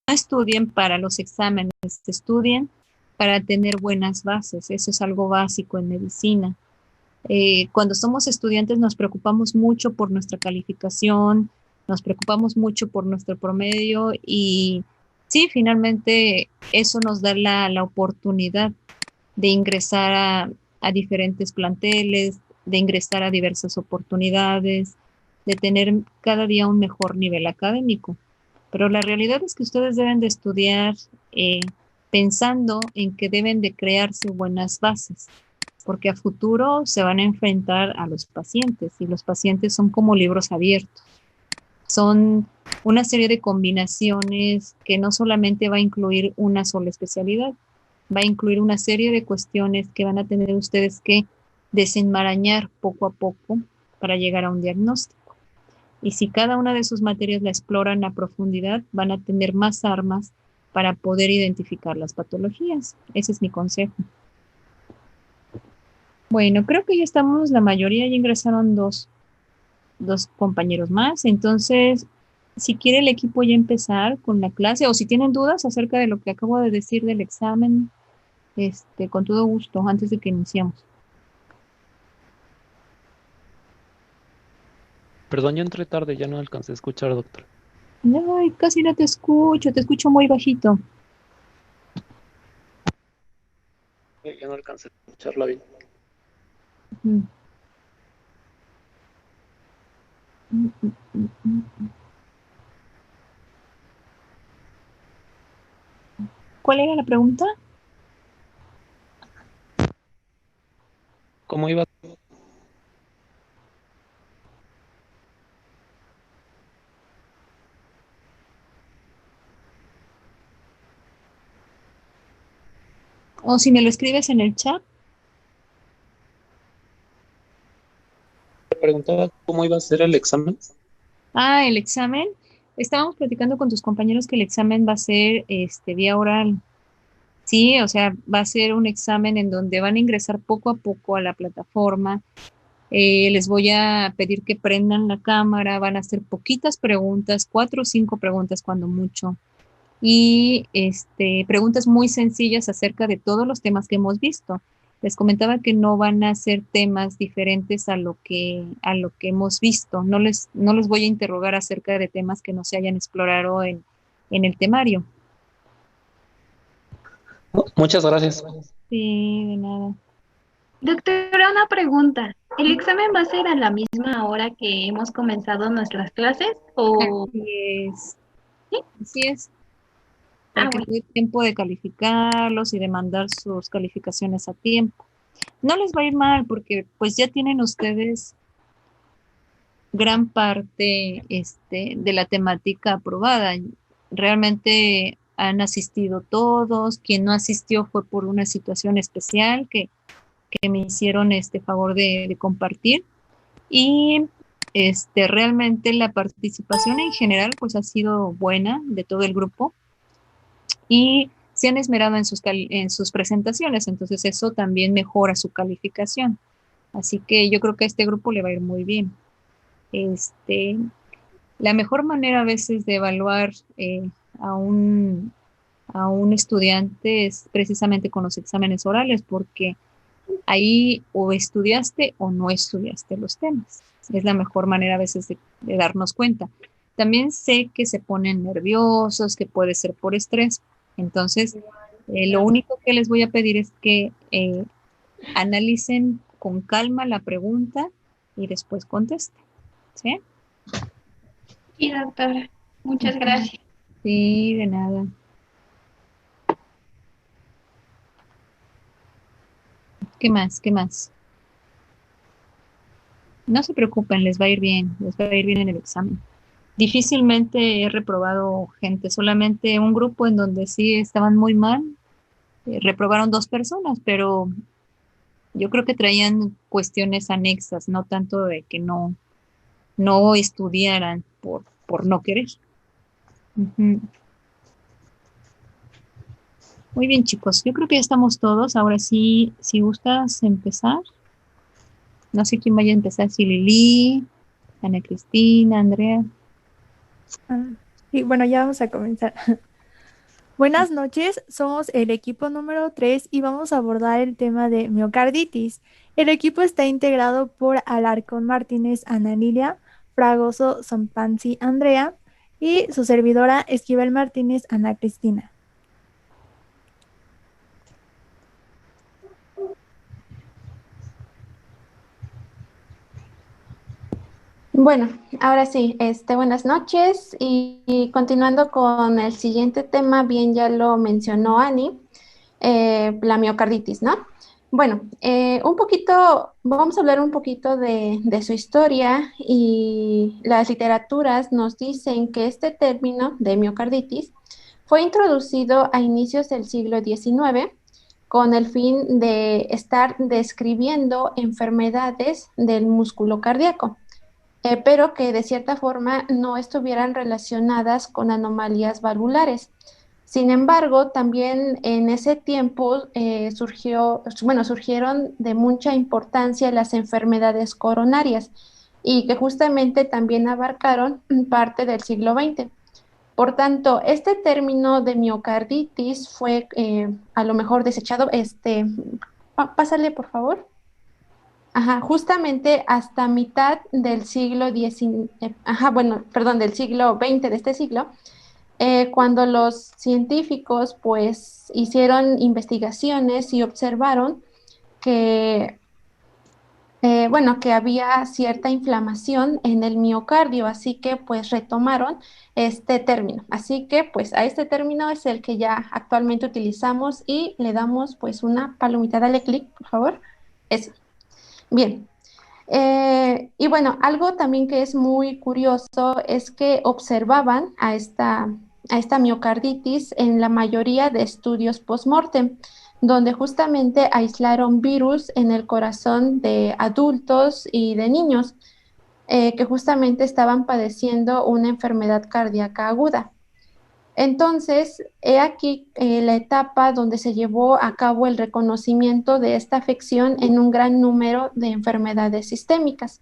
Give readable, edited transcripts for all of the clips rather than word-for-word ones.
estudien para los exámenes, estudien para tener buenas bases. Eso es algo básico en medicina. Cuando somos estudiantes nos preocupamos mucho por nuestra calificación, nos preocupamos mucho por nuestro promedio y sí, finalmente eso nos da la oportunidad de ingresar a diferentes planteles, de ingresar a diversas oportunidades, de tener cada día un mejor nivel académico. Pero la realidad es que ustedes deben de estudiar pensando en que deben de crearse buenas bases, porque a futuro se van a enfrentar a los pacientes y los pacientes son como libros abiertos. Son una serie de combinaciones que no solamente va a incluir una sola especialidad, va a incluir una serie de cuestiones que van a tener ustedes que desenmarañar poco a poco para llegar a un diagnóstico. Y si cada una de sus materias la exploran a profundidad, van a tener más armas para poder identificar las patologías. Ese es mi consejo. Bueno, creo que ya estamos, la mayoría ya ingresaron dos compañeros más. Entonces, si quiere el equipo ya empezar con la clase o si tienen dudas acerca de lo que acabo de decir del examen, con todo gusto, antes de que iniciemos. Perdón, yo entré tarde, ya no alcancé a escuchar, doctor. Ay, casi no te escucho muy bajito. Ya no alcancé a escucharla bien. Mm, mm, mm, mm, mm. ¿Cuál era la pregunta? ¿Cómo iba? O si me lo escribes en el chat. Preguntaba cómo iba a ser el examen. Ah, el examen. Estábamos platicando con tus compañeros que el examen va a ser vía oral. Sí, o sea, va a ser un examen en donde van a ingresar poco a poco a la plataforma. Les voy a pedir que prendan la cámara, van a hacer poquitas preguntas, 4 o 5 preguntas cuando mucho. Y preguntas muy sencillas acerca de todos los temas que hemos visto. Les comentaba que no van a ser temas diferentes a lo que hemos visto. No les voy a interrogar acerca de temas que no se hayan explorado en el temario. Muchas gracias. Sí, de nada. Doctora, una pregunta. ¿El examen va a ser a la misma hora que hemos comenzado nuestras clases? ¿O Así es, sí? así es, para Ah, que bueno. les dé tiempo de calificarlos y de mandar sus calificaciones a tiempo. No les va a ir mal porque pues ya tienen ustedes gran parte de la temática aprobada. Realmente han asistido todos. Quien no asistió fue por una situación especial que me hicieron este favor de compartir. Y realmente la participación en general pues ha sido buena de todo el grupo y se han esmerado en sus presentaciones, entonces eso también mejora su calificación. Así que yo creo que a este grupo le va a ir muy bien. Este, la mejor manera a veces de evaluar a un, a un estudiante es precisamente con los exámenes orales, porque ahí o estudiaste o no estudiaste los temas. Es la mejor manera a veces de darnos cuenta. También sé que se ponen nerviosos, que puede ser por estrés. Entonces, lo único que les voy a pedir es que analicen con calma la pregunta y después contesten. ¿Sí? Sí, doctora. Muchas Ujú. gracias. Sí, de nada. ¿Qué más? ¿Qué más? No se preocupen, les va a ir bien, les va a ir bien en el examen. Difícilmente he reprobado gente, solamente un grupo en donde sí estaban muy mal, reprobaron 2 personas, pero yo creo que traían cuestiones anexas, no tanto de que no estudiaran por no querer. Ujú. Muy bien, chicos, yo creo que ya estamos todos. Ahora sí, si gustas empezar, no sé quién vaya a empezar, si Lili, Ana Cristina, Andrea. Ah, sí, bueno, ya vamos a comenzar. Buenas noches, somos el equipo número 3 y vamos a abordar el tema de miocarditis. El equipo está integrado por Alarcón Martínez Ana Lilia, Fragoso Sampanzi Andrea y su servidora Esquivel Martínez Ana Cristina. Bueno, ahora sí, buenas noches y continuando con el siguiente tema, bien ya lo mencionó Ani, la miocarditis, ¿no? Bueno, vamos a hablar un poquito de su historia y las literaturas nos dicen que este término de miocarditis fue introducido a inicios del siglo XIX con el fin de estar describiendo enfermedades del músculo cardíaco, pero que de cierta forma no estuvieran relacionadas con anomalías valvulares. Sin embargo, también en ese tiempo surgieron de mucha importancia las enfermedades coronarias y que justamente también abarcaron parte del siglo XX. Por tanto, este término de miocarditis fue a lo mejor desechado. Pásale, por favor. Ajá, justamente hasta mitad del siglo del siglo XX de este siglo, cuando los científicos pues hicieron investigaciones y observaron que, que había cierta inflamación en el miocardio, así que pues retomaron este término. Así que pues a este término es el que ya actualmente utilizamos y le damos pues una palomita, dale clic, por favor. Eso. Bien. Y bueno, algo también que es muy curioso es que observaban a esta miocarditis en la mayoría de estudios post-mortem, donde justamente aislaron virus en el corazón de adultos y de niños que justamente estaban padeciendo una enfermedad cardíaca aguda. Entonces, he aquí la etapa donde se llevó a cabo el reconocimiento de esta afección en un gran número de enfermedades sistémicas.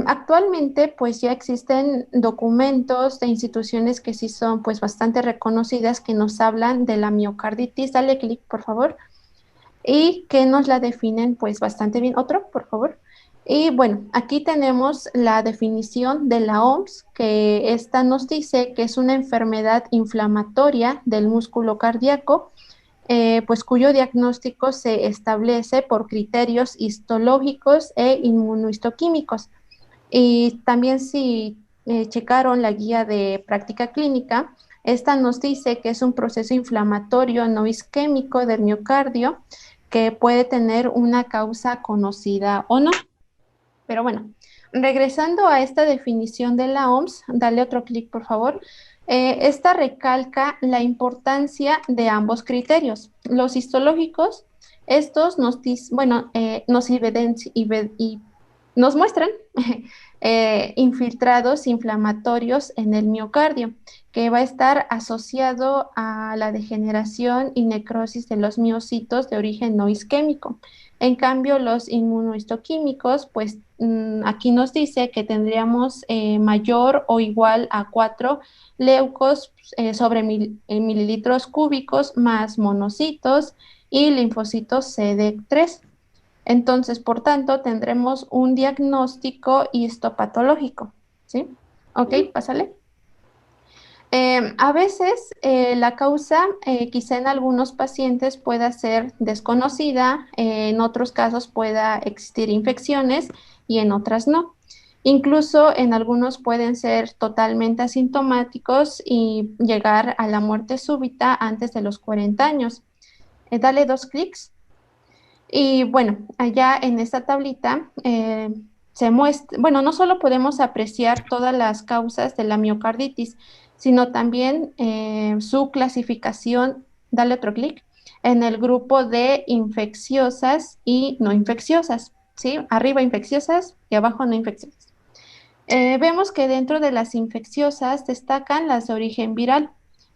Actualmente, pues ya existen documentos de instituciones que sí son pues bastante reconocidas que nos hablan de la miocarditis. Dale clic, por favor. Y que nos la definen pues bastante bien. Otro, por favor. Y bueno, aquí tenemos la definición de la OMS, que esta nos dice que es una enfermedad inflamatoria del músculo cardíaco, pues cuyo diagnóstico se establece por criterios histológicos e inmunohistoquímicos. Y también si checaron la guía de práctica clínica, esta nos dice que es un proceso inflamatorio no isquémico del miocardio que puede tener una causa conocida o no. Pero bueno, regresando a esta definición de la OMS, dale otro clic, por favor. Esta recalca la importancia de ambos criterios. Los histológicos, estos nos muestran infiltrados inflamatorios en el miocardio, que va a estar asociado a la degeneración y necrosis de los miocitos de origen no isquémico. En cambio, los inmunohistoquímicos, pues aquí nos dice que tendríamos mayor o igual a 4 leucos sobre mililitros cúbicos más monocitos y linfocitos CD3. Entonces, por tanto, tendremos un diagnóstico histopatológico, ¿sí? Ok, pásale. A veces la causa quizá en algunos pacientes pueda ser desconocida, en otros casos pueda existir infecciones y en otras no. Incluso en algunos pueden ser totalmente asintomáticos y llegar a la muerte súbita antes de los 40 años. Dale 2 clics. Y bueno, allá en esta tablita se muestra, bueno, no solo podemos apreciar todas las causas de la miocarditis, sino también su clasificación, dale otro clic, en el grupo de infecciosas y no infecciosas, ¿sí? Arriba infecciosas y abajo no infecciosas. Vemos que dentro de las infecciosas destacan las de origen viral,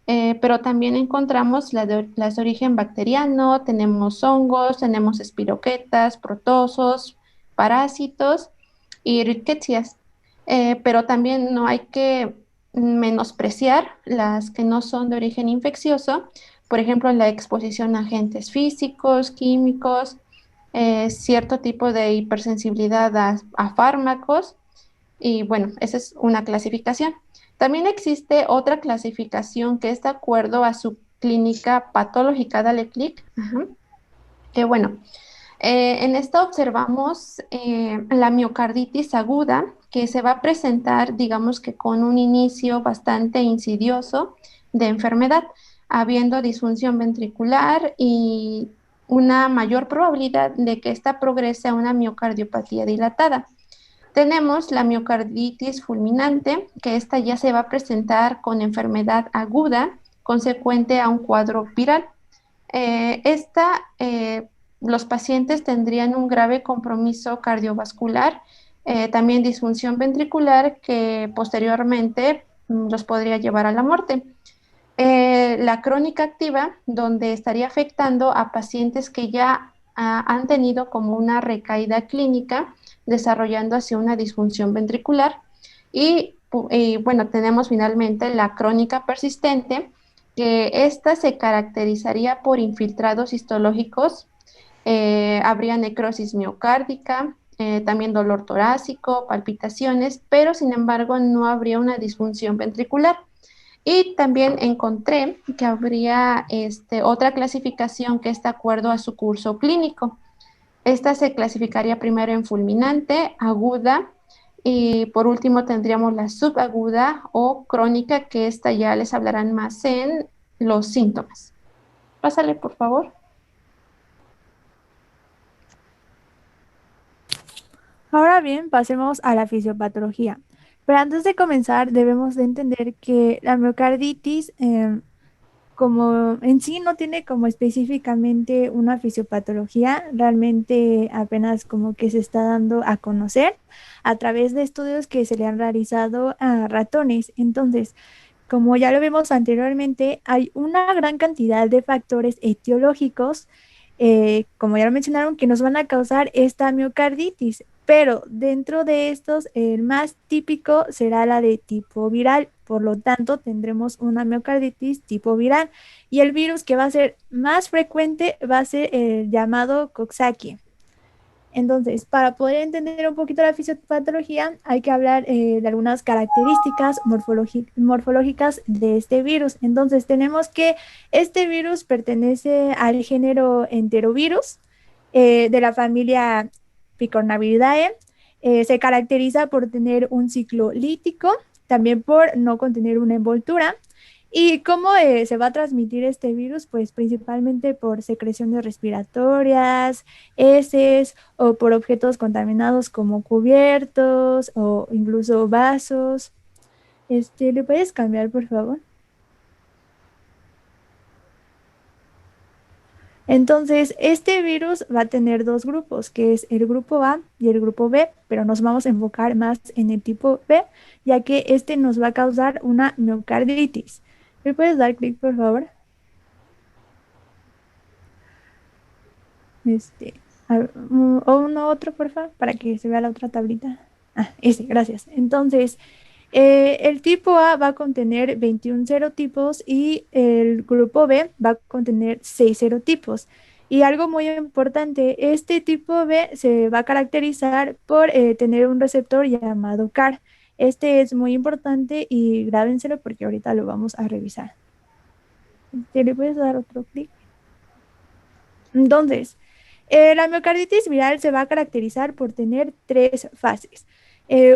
pero también encontramos las de origen bacteriano, tenemos hongos, tenemos espiroquetas, protozoos, parásitos y rickettsias. Pero también no hay que menospreciar las que no son de origen infeccioso, por ejemplo, la exposición a agentes físicos, químicos, cierto tipo de hipersensibilidad a fármacos, y bueno, esa es una clasificación. También existe otra clasificación que es de acuerdo a su clínica patológica, dale clic, ajá, que bueno, en esta observamos la miocarditis aguda, que se va a presentar, digamos que con un inicio bastante insidioso de enfermedad, habiendo disfunción ventricular y una mayor probabilidad de que esta progrese a una miocardiopatía dilatada. Tenemos la miocarditis fulminante, que esta ya se va a presentar con enfermedad aguda, consecuente a un cuadro viral. Los pacientes tendrían un grave compromiso cardiovascular, también disfunción ventricular que posteriormente los podría llevar a la muerte. La crónica activa, donde estaría afectando a pacientes que ya han tenido como una recaída clínica, desarrollando así una disfunción ventricular. Y bueno, tenemos finalmente la crónica persistente, que esta se caracterizaría por infiltrados histológicos, habría necrosis miocárdica, también dolor torácico, palpitaciones, pero sin embargo no habría una disfunción ventricular. Y también encontré que habría otra clasificación que es de acuerdo a su curso clínico. Esta se clasificaría primero en fulminante, aguda, y por último tendríamos la subaguda o crónica, que esta ya les hablarán más en los síntomas. Pásale, por favor. Ahora bien, pasemos a la fisiopatología. Pero antes de comenzar, debemos de entender que la miocarditis, como en sí no tiene como específicamente una fisiopatología, realmente apenas como que se está dando a conocer a través de estudios que se le han realizado a ratones. Entonces, como ya lo vimos anteriormente, hay una gran cantidad de factores etiológicos, como ya lo mencionaron, que nos van a causar esta miocarditis. Pero dentro de estos, el más típico será la de tipo viral. Por lo tanto, tendremos una miocarditis tipo viral. Y el virus que va a ser más frecuente va a ser el llamado Coxsackie. Entonces, para poder entender un poquito la fisiopatología, hay que hablar de algunas características morfológicas de este virus. Entonces, tenemos que este virus pertenece al género enterovirus de la familia Picornavidae. Se caracteriza por tener un ciclo lítico, también por no contener una envoltura. ¿Y cómo se va a transmitir este virus? Pues principalmente por secreciones respiratorias, heces o por objetos contaminados como cubiertos o incluso vasos. ¿Le puedes cambiar, por favor? Entonces, este virus va a tener dos grupos, que es el grupo A y el grupo B, pero nos vamos a enfocar más en el tipo B, ya que este nos va a causar una miocarditis. ¿Me puedes dar clic, por favor? O uno otro, por favor, para que se vea la otra tablita. Ese, gracias. Entonces, el tipo A va a contener 21 serotipos y el grupo B va a contener 6 serotipos. Y algo muy importante, este tipo B se va a caracterizar por tener un receptor llamado CAR. Este es muy importante y grábenselo porque ahorita lo vamos a revisar. ¿Le puedes dar otro clic? Entonces, la miocarditis viral se va a caracterizar por tener 3 fases.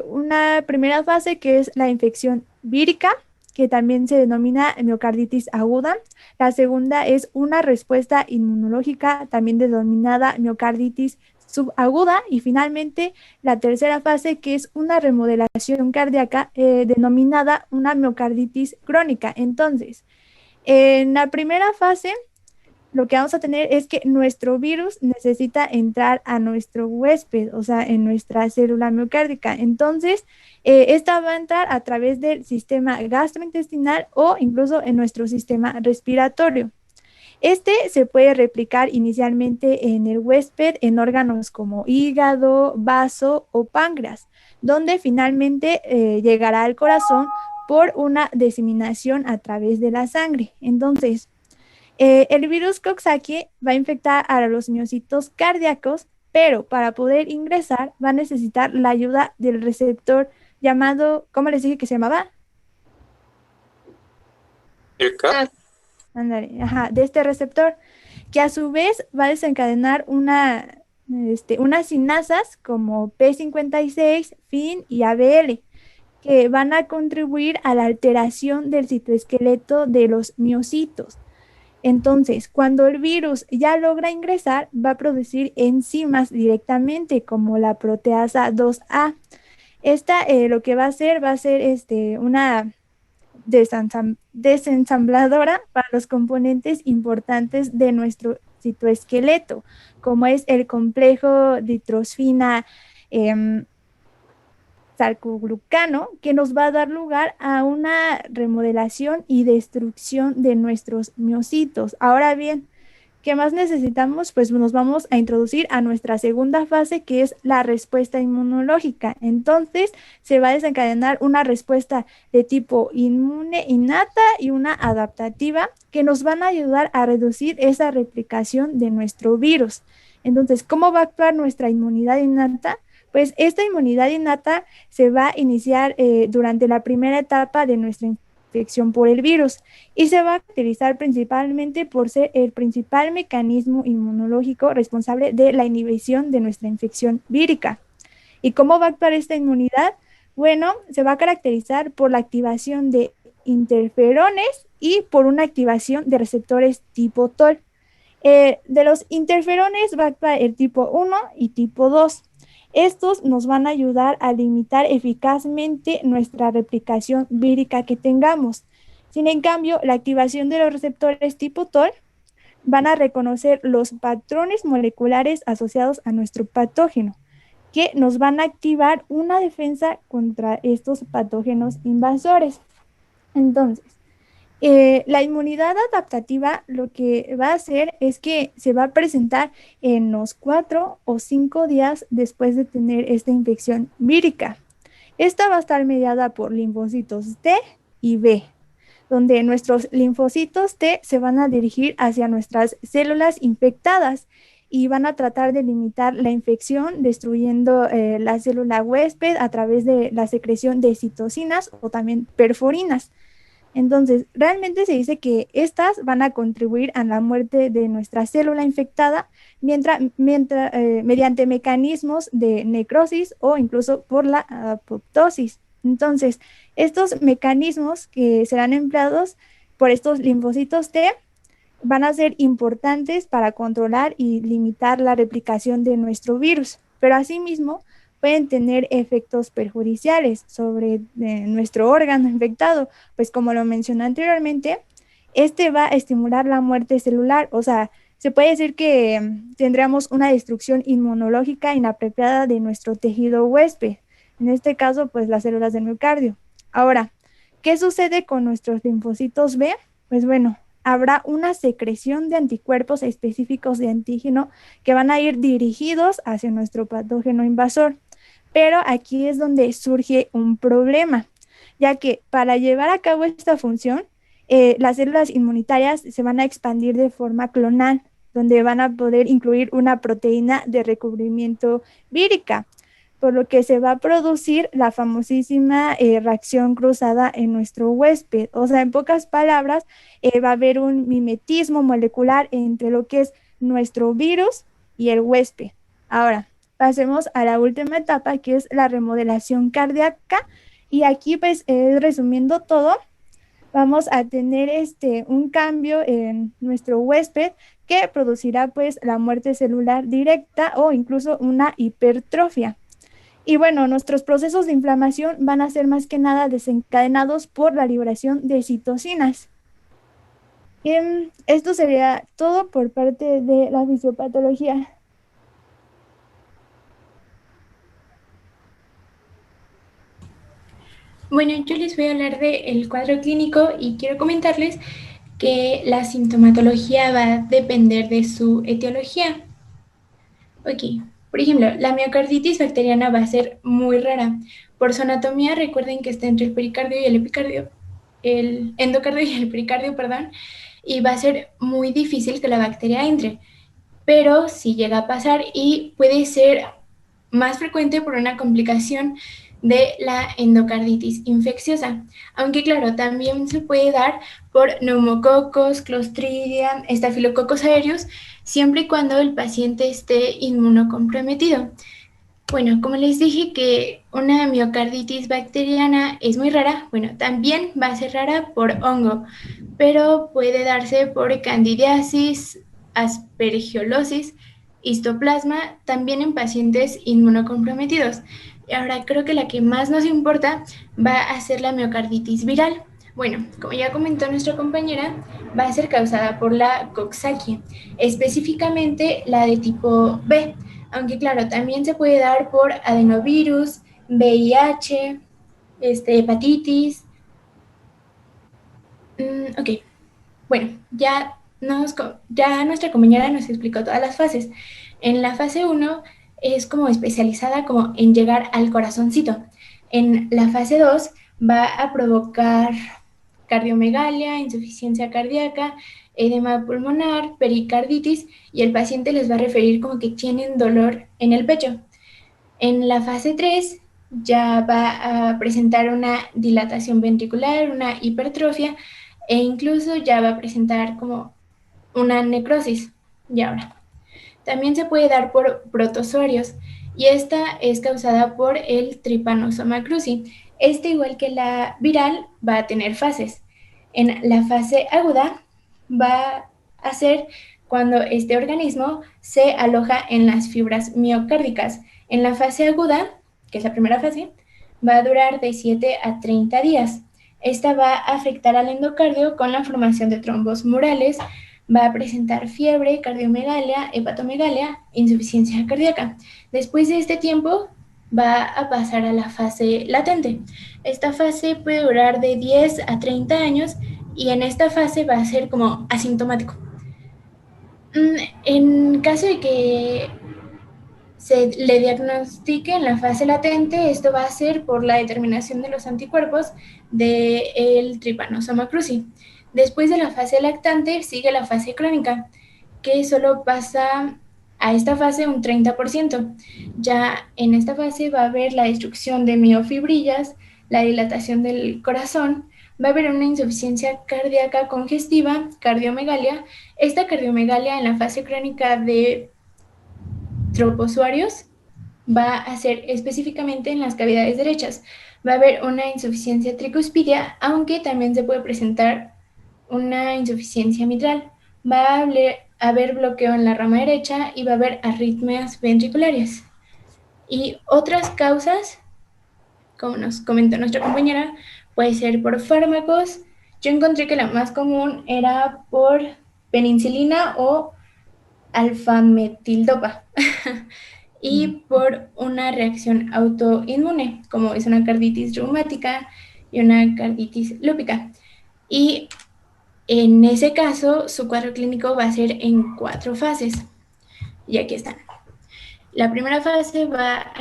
Una primera fase que es la infección vírica, que también se denomina miocarditis aguda. La segunda es una respuesta inmunológica, también denominada miocarditis subaguda. Y finalmente, la tercera fase, que es una remodelación cardíaca, denominada una miocarditis crónica. Entonces, en la primera fase, lo que vamos a tener es que nuestro virus necesita entrar a nuestro huésped, o sea, en nuestra célula miocárdica. Entonces, esta va a entrar a través del sistema gastrointestinal o incluso en nuestro sistema respiratorio. Este se puede replicar inicialmente en el huésped en órganos como hígado, vaso o páncreas, donde finalmente llegará al corazón por una diseminación a través de la sangre. Entonces, el virus Coxsackie va a infectar a los miocitos cardíacos, pero para poder ingresar va a necesitar la ayuda del receptor llamado, ¿cómo les dije que se llamaba? ¿El CAP? Ándale, ajá, de este receptor, que a su vez va a desencadenar unas sinasas como P56, FIN y ABL, que van a contribuir a la alteración del citoesqueleto de los miocitos. Entonces, cuando el virus ya logra ingresar, va a producir enzimas directamente, como la proteasa 2A. Esta lo que va a hacer una desensambladora para los componentes importantes de nuestro citoesqueleto, como es el complejo ditrosfina sarcoglucano, que nos va a dar lugar a una remodelación y destrucción de nuestros miocitos. Ahora bien, ¿qué más necesitamos? Pues nos vamos a introducir a nuestra segunda fase, que es la respuesta inmunológica. Entonces, se va a desencadenar una respuesta de tipo inmune innata y una adaptativa, que nos van a ayudar a reducir esa replicación de nuestro virus. Entonces, ¿cómo va a actuar nuestra inmunidad innata? Pues esta inmunidad innata se va a iniciar durante la primera etapa de nuestra infección por el virus y se va a caracterizar principalmente por ser el principal mecanismo inmunológico responsable de la inhibición de nuestra infección vírica. ¿Y cómo va a actuar esta inmunidad? Bueno, se va a caracterizar por la activación de interferones y por una activación de receptores tipo TOL. De los interferones va a actuar el tipo 1 y tipo 2. Estos nos van a ayudar a limitar eficazmente nuestra replicación vírica que tengamos. Sin en cambio, la activación de los receptores tipo TOL van a reconocer los patrones moleculares asociados a nuestro patógeno, que nos van a activar una defensa contra estos patógenos invasores. Entonces, la inmunidad adaptativa lo que va a hacer es que se va a presentar en los 4 o 5 días después de tener esta infección vírica. Esta va a estar mediada por linfocitos T y B, donde nuestros linfocitos T se van a dirigir hacia nuestras células infectadas y van a tratar de limitar la infección destruyendo la célula huésped a través de la secreción de citocinas o también perforinas. Entonces, realmente se dice que estas van a contribuir a la muerte de nuestra célula infectada mediante mecanismos de necrosis o incluso por la apoptosis. Entonces, estos mecanismos que serán empleados por estos linfocitos T van a ser importantes para controlar y limitar la replicación de nuestro virus, pero asimismo pueden tener efectos perjudiciales sobre nuestro órgano infectado, pues como lo mencioné anteriormente, este va a estimular la muerte celular, o sea, se puede decir que tendríamos una destrucción inmunológica inapropiada de nuestro tejido huésped, en este caso, pues las células del miocardio. Ahora, ¿qué sucede con nuestros linfocitos B? Pues bueno, habrá una secreción de anticuerpos específicos de antígeno que van a ir dirigidos hacia nuestro patógeno invasor. Pero aquí es donde surge un problema, ya que para llevar a cabo esta función, las células inmunitarias se van a expandir de forma clonal, donde van a poder incluir una proteína de recubrimiento vírica, por lo que se va a producir la famosísima reacción cruzada en nuestro huésped. O sea, en pocas palabras, va a haber un mimetismo molecular entre lo que es nuestro virus y el huésped. Ahora, pasemos a la última etapa, que es la remodelación cardíaca. Y aquí, pues, resumiendo todo, vamos a tener un cambio en nuestro huésped que producirá, pues, la muerte celular directa o incluso una hipertrofia. Y bueno, nuestros procesos de inflamación van a ser más que nada desencadenados por la liberación de citocinas. Esto sería todo por parte de la fisiopatología. Bueno, yo les voy a hablar del cuadro clínico y quiero comentarles que la sintomatología va a depender de su etiología. Ok, por ejemplo, la miocarditis bacteriana va a ser muy rara Por su anatomía, recuerden que está entre el pericardio y el epicardio, el endocardio y el pericardio, perdón, y va a ser muy difícil que la bacteria entre, pero sí llega a pasar y puede ser más frecuente por una complicación de la endocarditis infecciosa, aunque claro, también se puede dar por neumococos, clostridium, estafilococos aureus, siempre y cuando el paciente esté inmunocomprometido. Bueno, como les dije que una miocarditis bacteriana es muy rara, bueno, también va a ser rara por hongo, pero puede darse por candidiasis, aspergilosis, histoplasma, también en pacientes inmunocomprometidos. Y ahora creo que la que más nos importa va a ser la miocarditis viral. Bueno, como ya comentó nuestra compañera, va a ser causada por la Coxsackie, específicamente la de tipo B, aunque claro, también se puede dar por adenovirus, VIH, hepatitis. Ok, bueno, ya nuestra compañera nos explicó todas las fases. En la fase 1 es como especializada como en llegar al corazoncito. En la fase 2 va a provocar cardiomegalia, insuficiencia cardíaca, edema pulmonar, pericarditis, y el paciente les va a referir como que tienen dolor en el pecho. En la fase 3 ya va a presentar una dilatación ventricular, una hipertrofia, e incluso ya va a presentar como una necrosis. Y ahora, también se puede dar por protozoarios, y esta es causada por el Trypanosoma cruzi. Igual que la viral, va a tener fases. En la fase aguda va a ser cuando este organismo se aloja en las fibras miocárdicas. En la fase aguda, que es la primera fase, va a durar de 7 a 30 días. Esta va a afectar al endocardio con la formación de trombos murales, va a presentar fiebre, cardiomegalia, hepatomegalia, insuficiencia cardíaca. Después de este tiempo, va a pasar a la fase latente. Esta fase puede durar de 10 a 30 años y en esta fase va a ser como asintomático. En caso de que se le diagnostique en la fase latente, esto va a ser por la determinación de los anticuerpos del Trypanosoma cruzi. Después de la fase lactante sigue la fase crónica, que solo pasa a esta fase un 30%. Ya en esta fase va a haber la destrucción de miofibrillas, la dilatación del corazón, va a haber una insuficiencia cardíaca congestiva, cardiomegalia. Esta cardiomegalia en la fase crónica de troposuarios va a ser específicamente en las cavidades derechas. Va a haber una insuficiencia tricuspidia, aunque también se puede presentar una insuficiencia mitral. Va a haber bloqueo en la rama derecha y va a haber arritmias ventriculares. Y otras causas, como nos comentó nuestra compañera, puede ser por fármacos. Yo encontré que la más común era por penicilina o alfametildopa y por una reacción autoinmune, como es una carditis reumática y una carditis lúpica. Y en ese caso, su cuadro clínico va a ser en 4 fases. Y aquí están. La primera fase va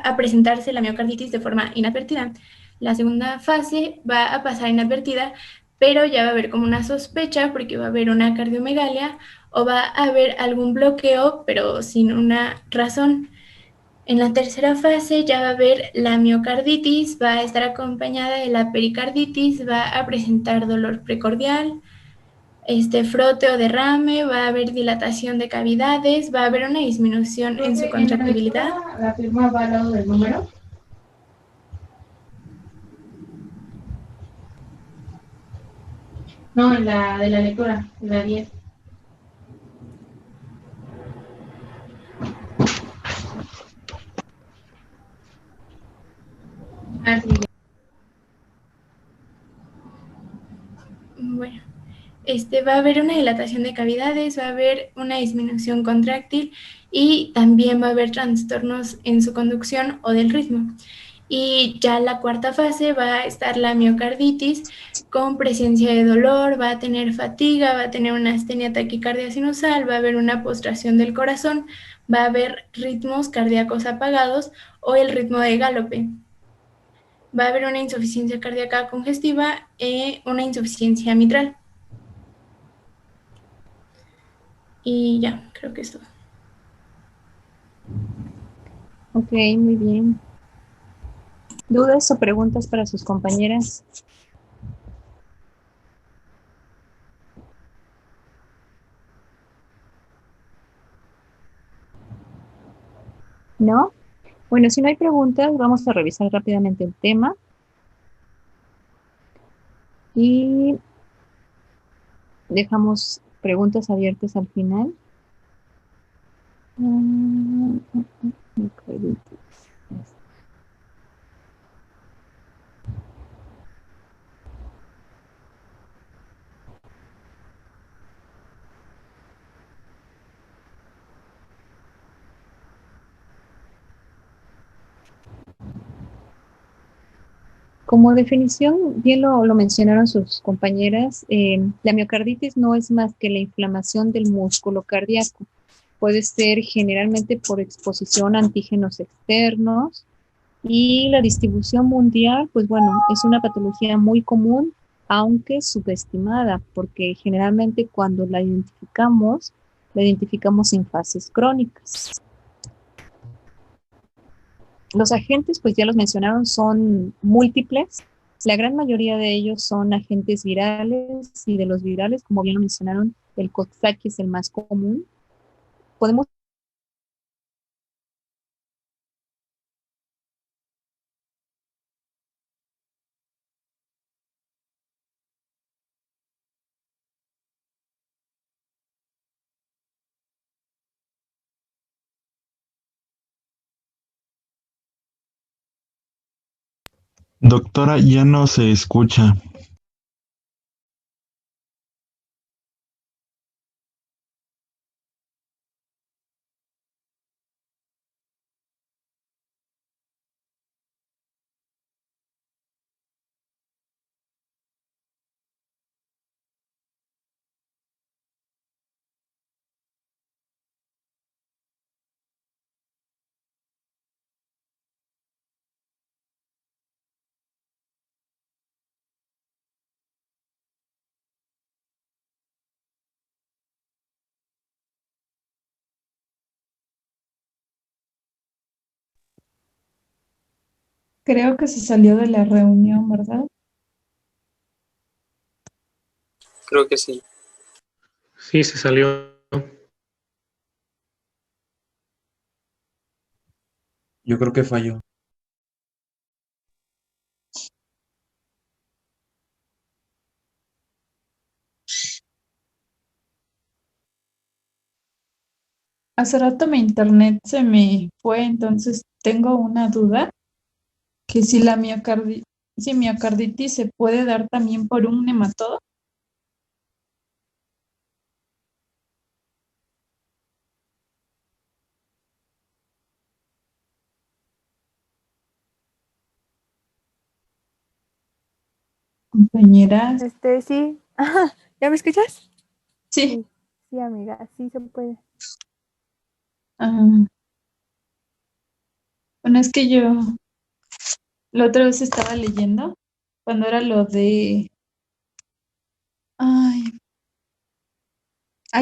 a presentarse la miocarditis de forma inadvertida. La segunda fase va a pasar inadvertida, pero ya va a haber como una sospecha porque va a haber una cardiomegalia o va a haber algún bloqueo, pero sin una razón. En la tercera fase ya va a haber la miocarditis, va a estar acompañada de la pericarditis, va a presentar dolor precordial, frote o derrame, va a haber dilatación de cavidades, va a haber una disminución en su contractibilidad. ¿La firma va al lado del número? No, en la de la lectura, la 10. Ah, sí. Bueno, va a haber una dilatación de cavidades, va a haber una disminución contráctil y también va a haber trastornos en su conducción o del ritmo. Y ya la cuarta fase va a estar la miocarditis con presencia de dolor, va a tener fatiga, va a tener una astenia taquicardia sinusal, va a haber una postración del corazón, va a haber ritmos cardíacos apagados o el ritmo de galope. Va a haber una insuficiencia cardíaca congestiva y una insuficiencia mitral. Y ya, creo que es todo. Ok, muy bien. ¿Dudas o preguntas para sus compañeras? ¿No? Bueno, si no hay preguntas, vamos a revisar rápidamente el tema y dejamos preguntas abiertas al final. Como definición, bien lo mencionaron sus compañeras, la miocarditis no es más que la inflamación del músculo cardíaco. Puede ser generalmente por exposición a antígenos externos y la distribución mundial, pues bueno, es una patología muy común, aunque subestimada, porque generalmente cuando la identificamos en fases crónicas. Los agentes, pues ya los mencionaron, son múltiples. La gran mayoría de ellos son agentes virales y de los virales, como bien lo mencionaron, el Coxsackie es el más común. Podemos Doctora, ya no se escucha. Creo que se salió de la reunión, ¿verdad? Creo que sí. Sí, se salió. Yo creo que falló. Hace rato mi internet se me fue, entonces tengo una duda, que si miocarditis se puede dar también por un nematodo. Compañeras, Sí. Ajá, ¿ya me escuchas? sí. Sí, sí, amiga, sí se puede. Ah, bueno, es que yo la otra vez estaba leyendo cuando era lo de, ay,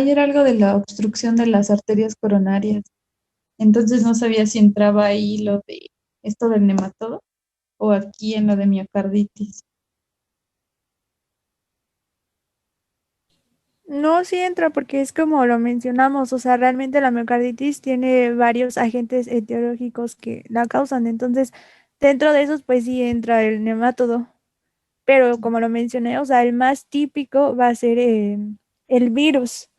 era algo de la obstrucción de las arterias coronarias. Entonces no sabía si entraba ahí lo de esto del nematodo o aquí en lo de miocarditis. No, sí entra porque es como lo mencionamos, o sea, realmente la miocarditis tiene varios agentes etiológicos que la causan, entonces dentro de esos pues sí entra el nematodo, pero como lo mencioné, o sea, el más típico va a ser el virus.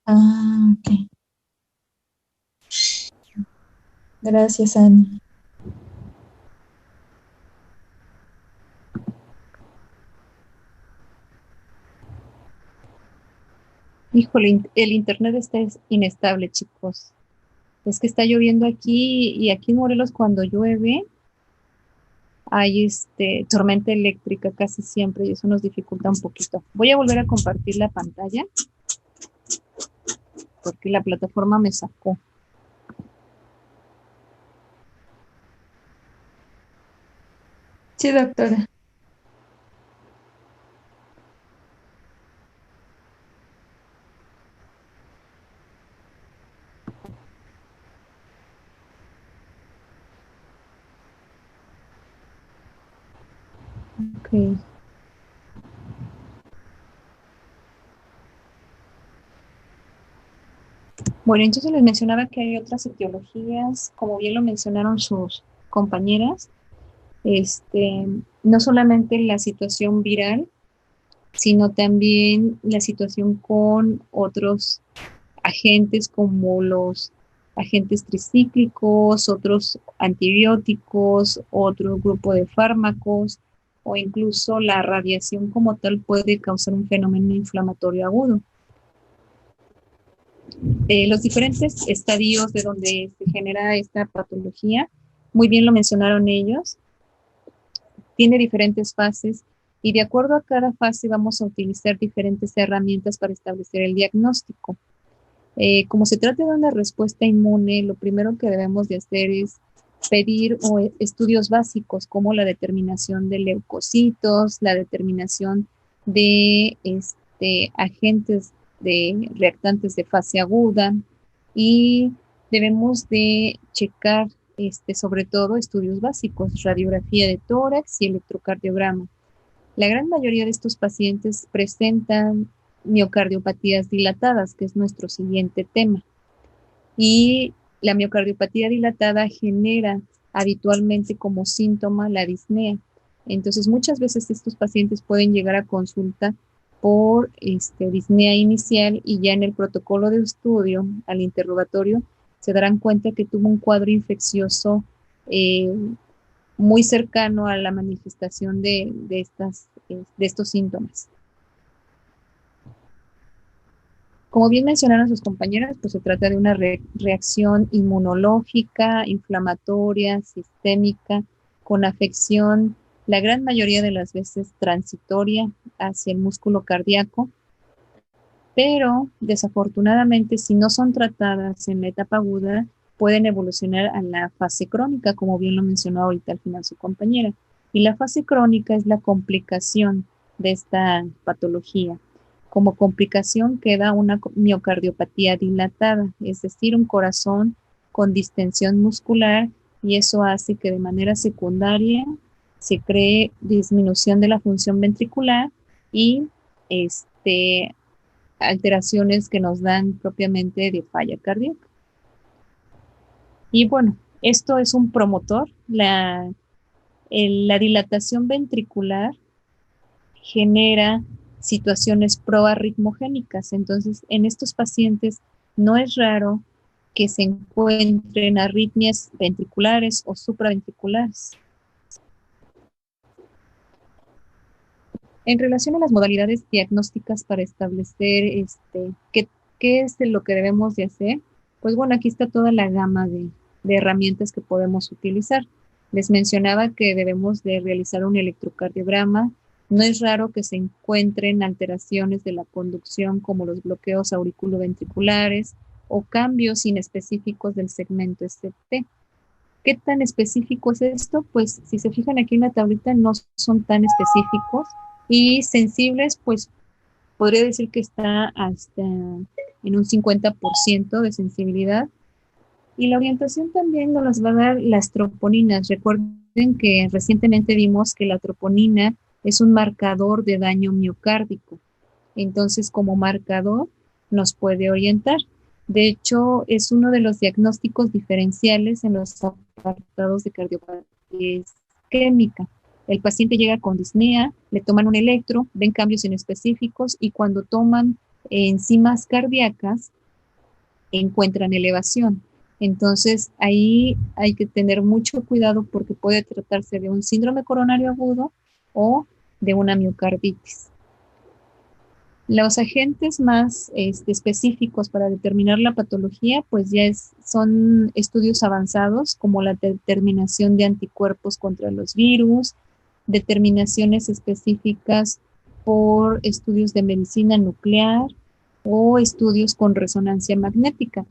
Ah, ok. Gracias, Ani. Híjole, el internet está inestable, chicos. Es que está lloviendo aquí y aquí en Morelos cuando llueve hay tormenta eléctrica casi siempre y eso nos dificulta un poquito. Voy a volver a compartir la pantalla porque la plataforma me sacó. Sí, doctora. Ok. Bueno, entonces les mencionaba que hay otras etiologías, como bien lo mencionaron sus compañeras, no solamente la situación viral, sino también la situación con otros agentes como los agentes tricíclicos, otros antibióticos, otro grupo de fármacos o incluso la radiación como tal puede causar un fenómeno inflamatorio agudo. Los diferentes estadios de donde se genera esta patología, muy bien lo mencionaron ellos, tiene diferentes fases y de acuerdo a cada fase vamos a utilizar diferentes herramientas para establecer el diagnóstico. Como se trata de una respuesta inmune, lo primero que debemos de hacer es pedir estudios básicos como la determinación de leucocitos, la determinación de agentes de reactantes de fase aguda y debemos de checar sobre todo estudios básicos, radiografía de tórax y electrocardiograma. La gran mayoría de estos pacientes presentan miocardiopatías dilatadas, que es nuestro siguiente tema. Y la miocardiopatía dilatada genera habitualmente como síntoma la disnea. Entonces, muchas veces estos pacientes pueden llegar a consulta por disnea inicial y ya en el protocolo de estudio, al interrogatorio, se darán cuenta que tuvo un cuadro infeccioso muy cercano a la manifestación de estos síntomas. Como bien mencionaron sus compañeras, pues se trata de una reacción inmunológica, inflamatoria, sistémica, con afección, la gran mayoría de las veces transitoria hacia el músculo cardíaco, pero desafortunadamente si no son tratadas en la etapa aguda, pueden evolucionar a la fase crónica, como bien lo mencionó ahorita al final su compañera. Y la fase crónica es la complicación de esta patología. Como complicación queda una miocardiopatía dilatada, es decir, un corazón con distensión muscular y eso hace que de manera secundaria se cree disminución de la función ventricular y alteraciones que nos dan propiamente de falla cardíaca. Y bueno, esto es un promotor. La dilatación ventricular genera situaciones proarritmogénicas. Entonces, en estos pacientes no es raro que se encuentren arritmias ventriculares o supraventriculares. En relación a las modalidades diagnósticas para establecer qué es lo que debemos de hacer, pues bueno, aquí está toda la gama de herramientas que podemos utilizar. Les mencionaba que debemos de realizar un electrocardiograma. No es raro que se encuentren alteraciones de la conducción como los bloqueos auriculoventriculares o cambios inespecíficos del segmento ST. ¿Qué tan específico es esto? Pues si se fijan aquí en la tablita no son tan específicos y sensibles, pues podría decir que está hasta en un 50% de sensibilidad. Y la orientación también nos va a dar las troponinas. Recuerden que recientemente vimos que la troponina es un marcador de daño miocárdico. Entonces, como marcador, nos puede orientar. De hecho, es uno de los diagnósticos diferenciales en los apartados de cardiopatía isquémica. El paciente llega con disnea, le toman un electro, ven cambios inespecíficos y cuando toman enzimas cardíacas, encuentran elevación. Entonces, ahí hay que tener mucho cuidado porque puede tratarse de un síndrome coronario agudo o de una miocarditis. Los agentes más específicos para determinar la patología, pues ya son estudios avanzados como la determinación de anticuerpos contra los virus, determinaciones específicas por estudios de medicina nuclear o estudios con resonancia magnética.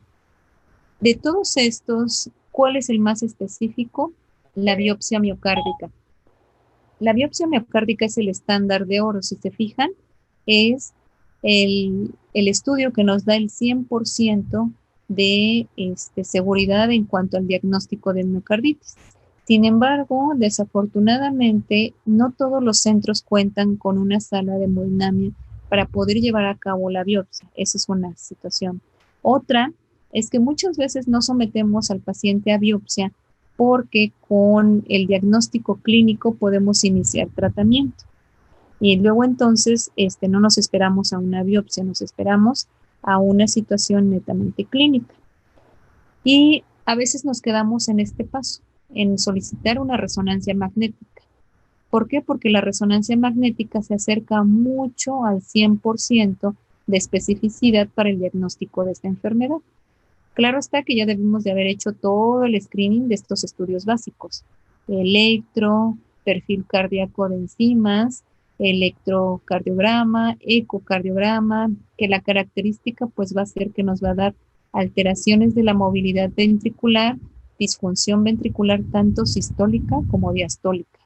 De todos estos, ¿cuál es el más específico? La biopsia miocárdica. La biopsia miocárdica es el estándar de oro, si se fijan, es el estudio que nos da el 100% de seguridad en cuanto al diagnóstico de miocarditis. Sin embargo, desafortunadamente, no todos los centros cuentan con una sala de hemodinamia para poder llevar a cabo la biopsia. Esa es una situación. Otra es que muchas veces no sometemos al paciente a biopsia porque con el diagnóstico clínico podemos iniciar tratamiento. Y luego entonces no nos esperamos a una biopsia, nos esperamos a una situación netamente clínica. Y a veces nos quedamos en este paso, en solicitar una resonancia magnética. ¿Por qué? Porque la resonancia magnética se acerca mucho al 100% de especificidad para el diagnóstico de esta enfermedad. Claro está que ya debimos de haber hecho todo el screening de estos estudios básicos. Electro, perfil cardíaco de enzimas, electrocardiograma, ecocardiograma, que la característica pues va a ser que nos va a dar alteraciones de la movilidad ventricular, disfunción ventricular tanto sistólica como diastólica.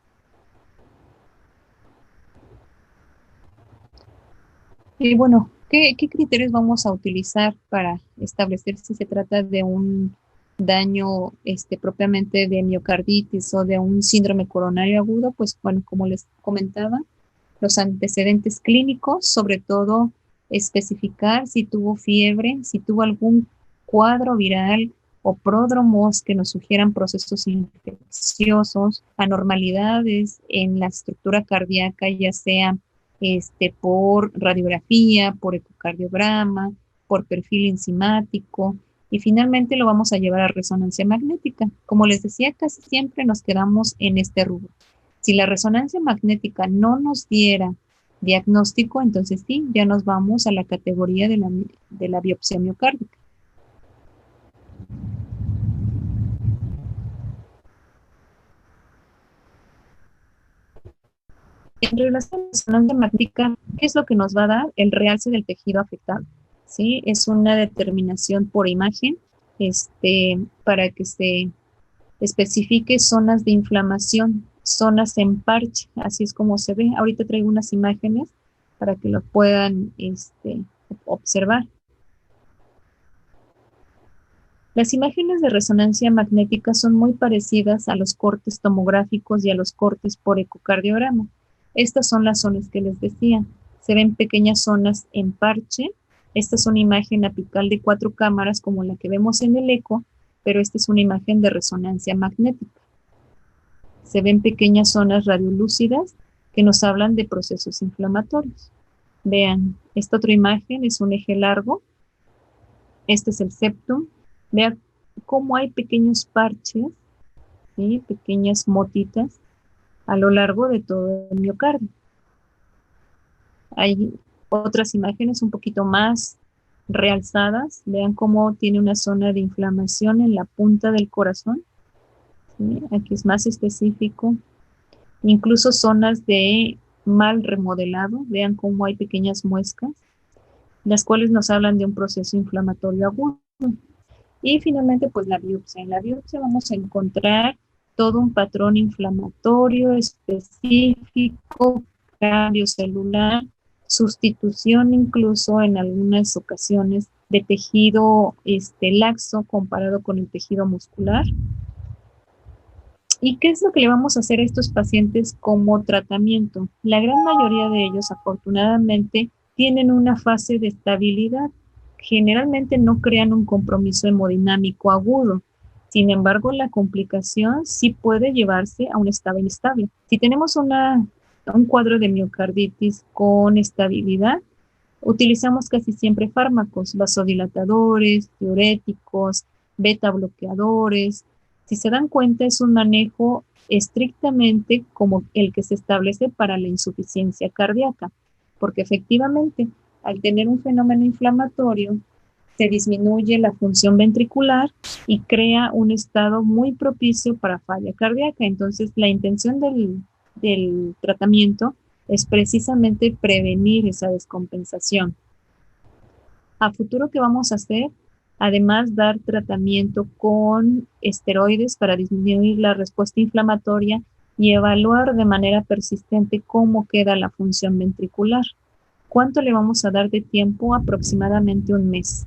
Y bueno, ¿qué criterios vamos a utilizar para establecer si se trata de un daño propiamente de miocarditis o de un síndrome coronario agudo? Pues bueno, como les comentaba, los antecedentes clínicos, sobre todo especificar si tuvo fiebre, si tuvo algún cuadro viral o pródromos que nos sugieran procesos infecciosos, anormalidades en la estructura cardíaca, ya sea por radiografía, por ecocardiograma, por perfil enzimático, y finalmente lo vamos a llevar a resonancia magnética. Como les decía, casi siempre nos quedamos en este rubro. Si la resonancia magnética no nos diera diagnóstico, entonces sí, ya nos vamos a la categoría de la biopsia miocárdica. En relación a la resonancia magnética, ¿qué es lo que nos va a dar? El realce del tejido afectado. ¿Sí? Es una determinación por imagen para que se especifique zonas de inflamación, zonas en parche, así es como se ve. Ahorita traigo unas imágenes para que lo puedan observar. Las imágenes de resonancia magnética son muy parecidas a los cortes tomográficos y a los cortes por ecocardiograma. Estas son las zonas que les decía. Se ven pequeñas zonas en parche. Esta es una imagen apical de 4 cámaras como la que vemos en el eco, pero esta es una imagen de resonancia magnética. Se ven pequeñas zonas radiolúcidas que nos hablan de procesos inflamatorios. Vean, esta otra imagen es un eje largo. Este es el septum. Vean cómo hay pequeños parches, ¿sí? Pequeñas motitas a lo largo de todo el miocardio. Hay otras imágenes un poquito más realzadas. Vean cómo tiene una zona de inflamación en la punta del corazón. ¿Sí? Aquí es más específico. Incluso zonas de mal remodelado. Vean cómo hay pequeñas muescas, las cuales nos hablan de un proceso inflamatorio agudo. Y finalmente, pues la biopsia. En la biopsia vamos a encontrar todo un patrón inflamatorio específico, cambio celular, sustitución incluso en algunas ocasiones de tejido laxo comparado con el tejido muscular. ¿Y qué es lo que le vamos a hacer a estos pacientes como tratamiento? La gran mayoría de ellos, afortunadamente, tienen una fase de estabilidad. Generalmente no crean un compromiso hemodinámico agudo. Sin embargo, la complicación sí puede llevarse a un estado inestable. Si tenemos un cuadro de miocarditis con estabilidad, utilizamos casi siempre fármacos, vasodilatadores, diuréticos, beta bloqueadores. Si se dan cuenta, es un manejo estrictamente como el que se establece para la insuficiencia cardíaca, porque efectivamente Al tener un fenómeno inflamatorio, se disminuye la función ventricular y crea un estado muy propicio para falla cardíaca. Entonces, la intención del tratamiento es precisamente prevenir esa descompensación. A futuro, ¿qué vamos a hacer? Además, dar tratamiento con esteroides para disminuir la respuesta inflamatoria y evaluar de manera persistente cómo queda la función ventricular. ¿Cuánto le vamos a dar de tiempo? Aproximadamente un mes,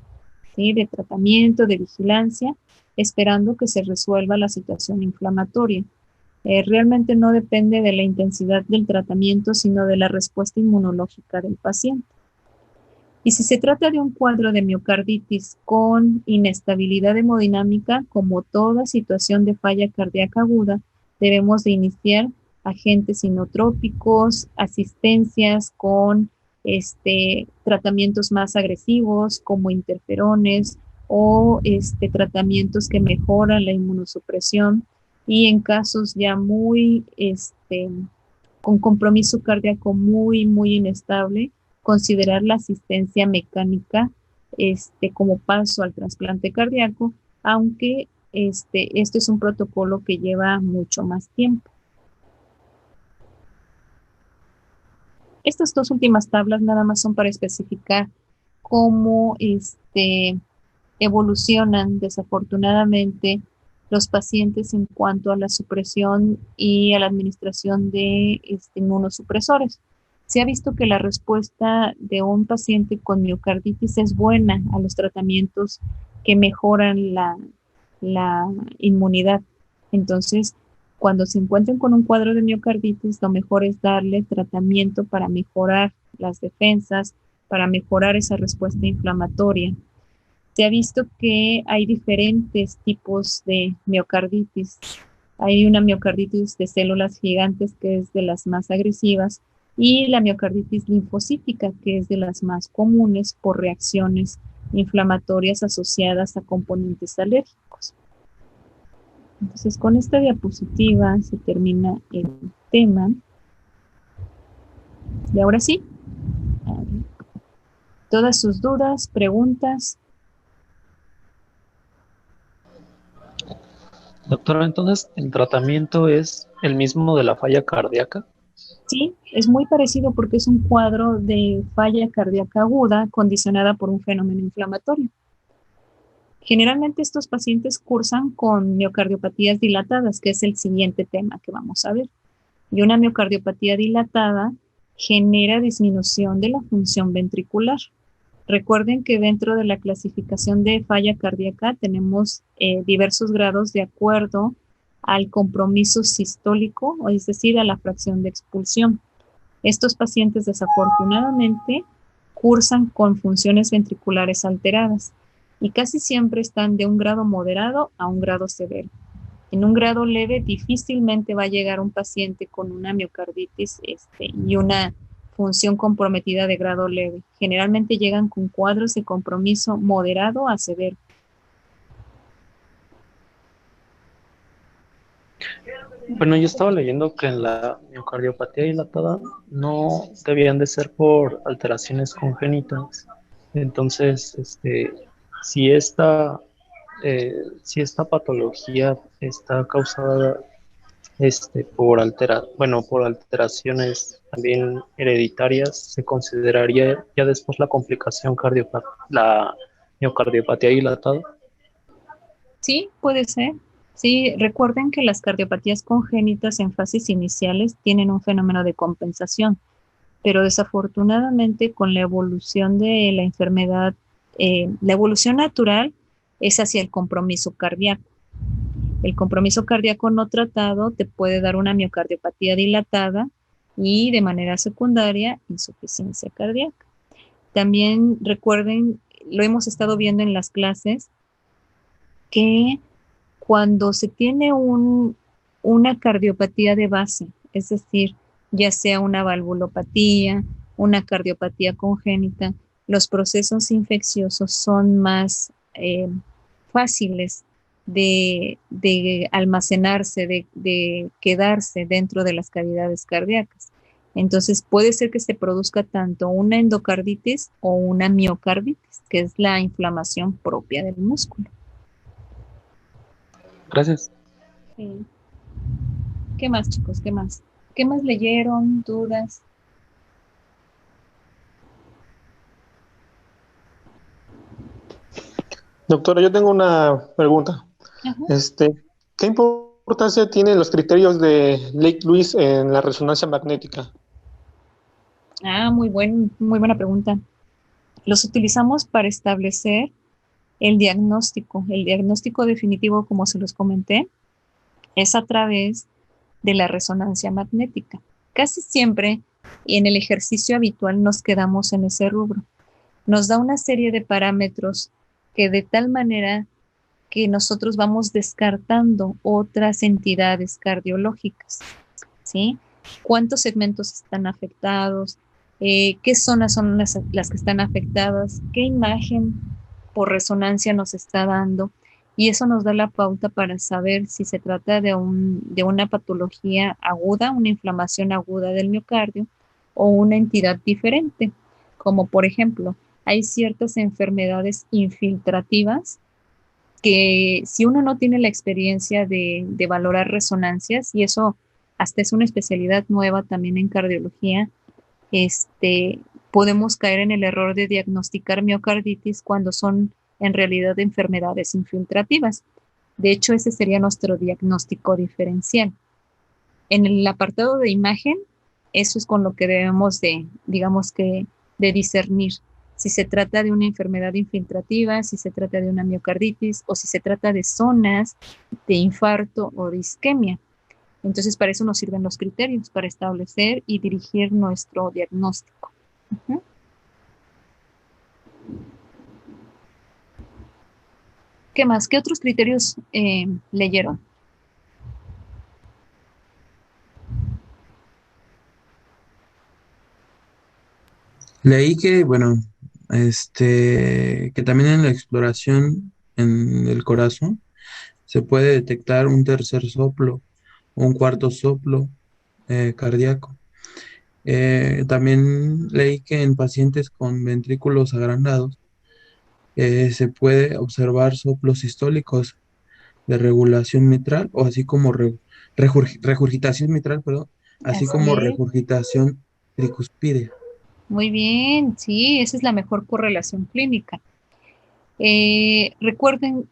¿sí? De tratamiento, de vigilancia, esperando que se resuelva la situación inflamatoria. Realmente no depende de la intensidad del tratamiento, sino de la respuesta inmunológica del paciente. Y si se trata de un cuadro de miocarditis con inestabilidad hemodinámica, como toda situación de falla cardíaca aguda, debemos de iniciar agentes inotrópicos, asistencias con tratamientos más agresivos como interferones o tratamientos que mejoran la inmunosupresión, y en casos ya muy con compromiso cardíaco muy, muy inestable, considerar la asistencia mecánica como paso al trasplante cardíaco, aunque esto es un protocolo que lleva mucho más tiempo. Estas dos últimas tablas nada más son para especificar cómo evolucionan desafortunadamente los pacientes en cuanto a la supresión y a la administración de inmunosupresores. Se ha visto que la respuesta de un paciente con miocarditis es buena a los tratamientos que mejoran la inmunidad. Entonces, cuando se encuentren con un cuadro de miocarditis, lo mejor es darle tratamiento para mejorar las defensas, para mejorar esa respuesta inflamatoria. Se ha visto que hay diferentes tipos de miocarditis. Hay una miocarditis de células gigantes, que es de las más agresivas, y la miocarditis linfocítica, que es de las más comunes por reacciones inflamatorias asociadas a componentes alérgicos. Entonces, con esta diapositiva se termina el tema. Y ahora sí, todas sus dudas, preguntas. Doctora, entonces, ¿el tratamiento es el mismo de la falla cardíaca? Sí, es muy parecido porque es un cuadro de falla cardíaca aguda condicionada por un fenómeno inflamatorio. Generalmente estos pacientes cursan con miocardiopatías dilatadas, que es el siguiente tema que vamos a ver. Y una miocardiopatía dilatada genera disminución de la función ventricular. Recuerden que dentro de la clasificación de falla cardíaca tenemos diversos grados de acuerdo al compromiso sistólico, o es decir, a la fracción de expulsión. Estos pacientes desafortunadamente cursan con funciones ventriculares alteradas y casi siempre están de un grado moderado a un grado severo. En un grado leve difícilmente va a llegar un paciente con una miocarditis y una función comprometida de grado leve. Generalmente llegan con cuadros de compromiso moderado a severo. Bueno, yo estaba leyendo que en la miocardiopatía dilatada no debían de ser por alteraciones congénitas. Entonces, si esta, si esta patología está causada por alteraciones también hereditarias, se consideraría ya después la complicación la miocardiopatía dilatada. Sí, puede ser. Sí, recuerden que las cardiopatías congénitas en fases iniciales tienen un fenómeno de compensación, pero desafortunadamente con la evolución de la enfermedad, la evolución natural es hacia el compromiso cardíaco. El compromiso cardíaco no tratado te puede dar una miocardiopatía dilatada y de manera secundaria insuficiencia cardíaca. También recuerden, lo hemos estado viendo en las clases, que cuando se tiene una cardiopatía de base, es decir, ya sea una valvulopatía, una cardiopatía congénita, los procesos infecciosos son más fáciles de almacenarse, de quedarse dentro de las cavidades cardíacas. Entonces puede ser que se produzca tanto una endocarditis o una miocarditis, que es la inflamación propia del músculo. Gracias. Sí. ¿Qué más, chicos? ¿Qué más? ¿Qué más leyeron? ¿Dudas? Doctora, yo tengo una pregunta. Ajá. ¿Qué importancia tienen los criterios de Lake-Lewis en la resonancia magnética? Muy buena pregunta. Los utilizamos para establecer el diagnóstico. El diagnóstico definitivo, como se los comenté, es a través de la resonancia magnética. Casi siempre en el ejercicio habitual nos quedamos en ese rubro. Nos da una serie de parámetros que de tal manera que nosotros vamos descartando otras entidades cardiológicas, ¿sí? ¿Cuántos segmentos están afectados? ¿Qué zonas son las que están afectadas? ¿Qué imagen por resonancia nos está dando? Y eso nos da la pauta para saber si se trata de una patología aguda, una inflamación aguda del miocardio o una entidad diferente, como por ejemplo, hay ciertas enfermedades infiltrativas que si uno no tiene la experiencia de valorar resonancias, y eso hasta es una especialidad nueva también en cardiología, podemos caer en el error de diagnosticar miocarditis cuando son en realidad enfermedades infiltrativas. De hecho, ese sería nuestro diagnóstico diferencial. En el apartado de imagen, eso es con lo que debemos de discernir si se trata de una enfermedad infiltrativa, si se trata de una miocarditis o si se trata de zonas de infarto o de isquemia. Entonces, para eso nos sirven los criterios, para establecer y dirigir nuestro diagnóstico. Uh-huh. ¿Qué más? ¿Qué otros criterios leyeron? Leí que, bueno, que también en la exploración en el corazón se puede detectar un tercer soplo o un cuarto soplo cardíaco. También leí que en pacientes con ventrículos agrandados se puede observar soplos sistólicos de regulación mitral o así como regurgitación mitral, perdón, así como regurgitación tricuspidea. Muy bien, sí, esa es la mejor correlación clínica. Recuerden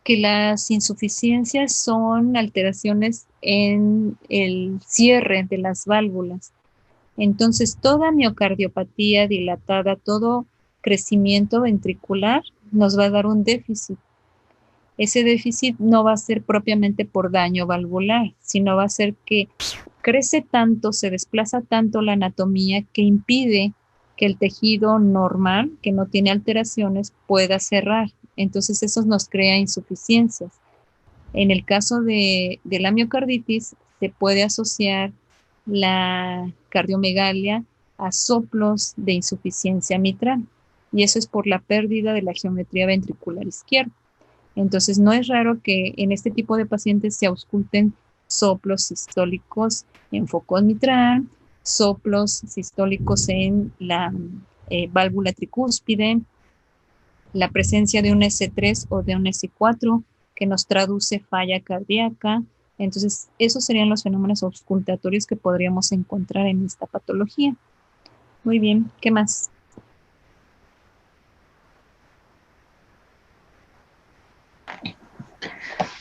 que las insuficiencias son alteraciones en el cierre de las válvulas. Entonces, toda miocardiopatía dilatada, todo crecimiento ventricular nos va a dar un déficit. Ese déficit no va a ser propiamente por daño valvular, sino va a ser que crece tanto, se desplaza tanto la anatomía que impide que el tejido normal, que no tiene alteraciones, pueda cerrar. Entonces eso nos crea insuficiencias. En el caso de la miocarditis, se puede asociar la cardiomegalia a soplos de insuficiencia mitral. Y eso es por la pérdida de la geometría ventricular izquierda. Entonces no es raro que en este tipo de pacientes se ausculten soplos sistólicos en foco mitral, soplos sistólicos en la válvula tricúspide, la presencia de un S3 o de un S4 que nos traduce falla cardíaca. Entonces, esos serían los fenómenos auscultatorios que podríamos encontrar en esta patología. Muy bien, ¿qué más?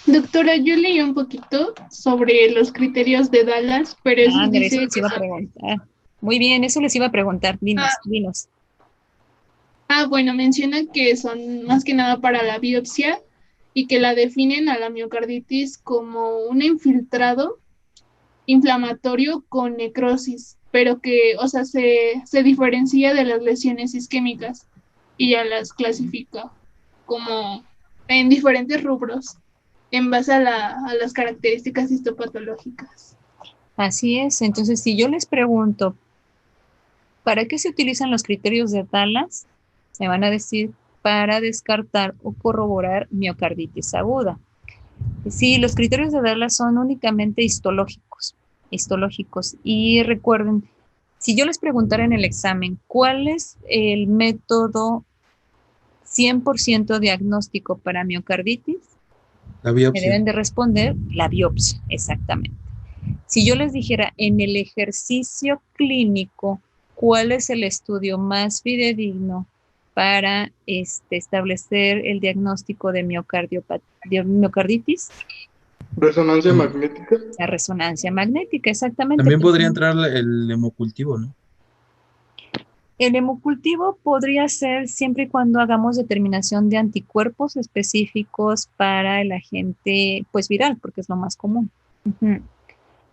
Doctora, yo leí un poquito sobre los criterios de Dallas, pero eso eso dice les iba a preguntar. Muy bien, eso les iba a preguntar. Dinos. Bueno, menciona que son más que nada para la biopsia y que la definen a la miocarditis como un infiltrado inflamatorio con necrosis, pero que, o sea, se diferencia de las lesiones isquémicas y ya las clasifica como en diferentes rubros en base a las características histopatológicas. Así es. Entonces, si yo les pregunto, ¿para qué se utilizan los criterios de Dallas? Me van a decir, para descartar o corroborar miocarditis aguda. Sí, los criterios de Dallas son únicamente histológicos. Y recuerden Si yo les preguntara en el examen, ¿cuál es el método 100% diagnóstico para miocarditis? La Me biopsia. deben de responder la biopsia, exactamente. Si yo les dijera en el ejercicio clínico, ¿cuál es el estudio más fidedigno para establecer el diagnóstico de miocarditis? Resonancia magnética. La resonancia magnética, exactamente. También Pues, podría entrar el hemocultivo, ¿no? el hemocultivo podría ser siempre y cuando hagamos determinación de anticuerpos específicos para el agente pues viral, porque es lo más común. Ujú.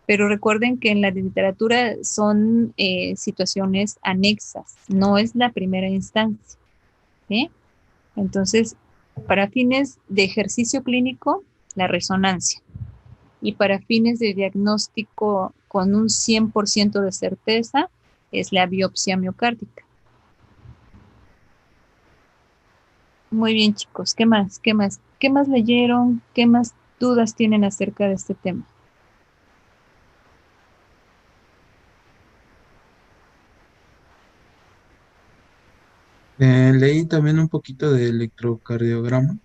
Pero recuerden que en la literatura son situaciones anexas, no es la primera instancia. ¿Sí? Entonces, para fines de ejercicio clínico, la resonancia. Y para fines de diagnóstico con un 100% de certeza, es la biopsia miocárdica. Muy bien, chicos. ¿Qué más? ¿Qué más? ¿Qué más leyeron? ¿Qué más dudas tienen acerca de este tema? Leí también un poquito de electrocardiograma,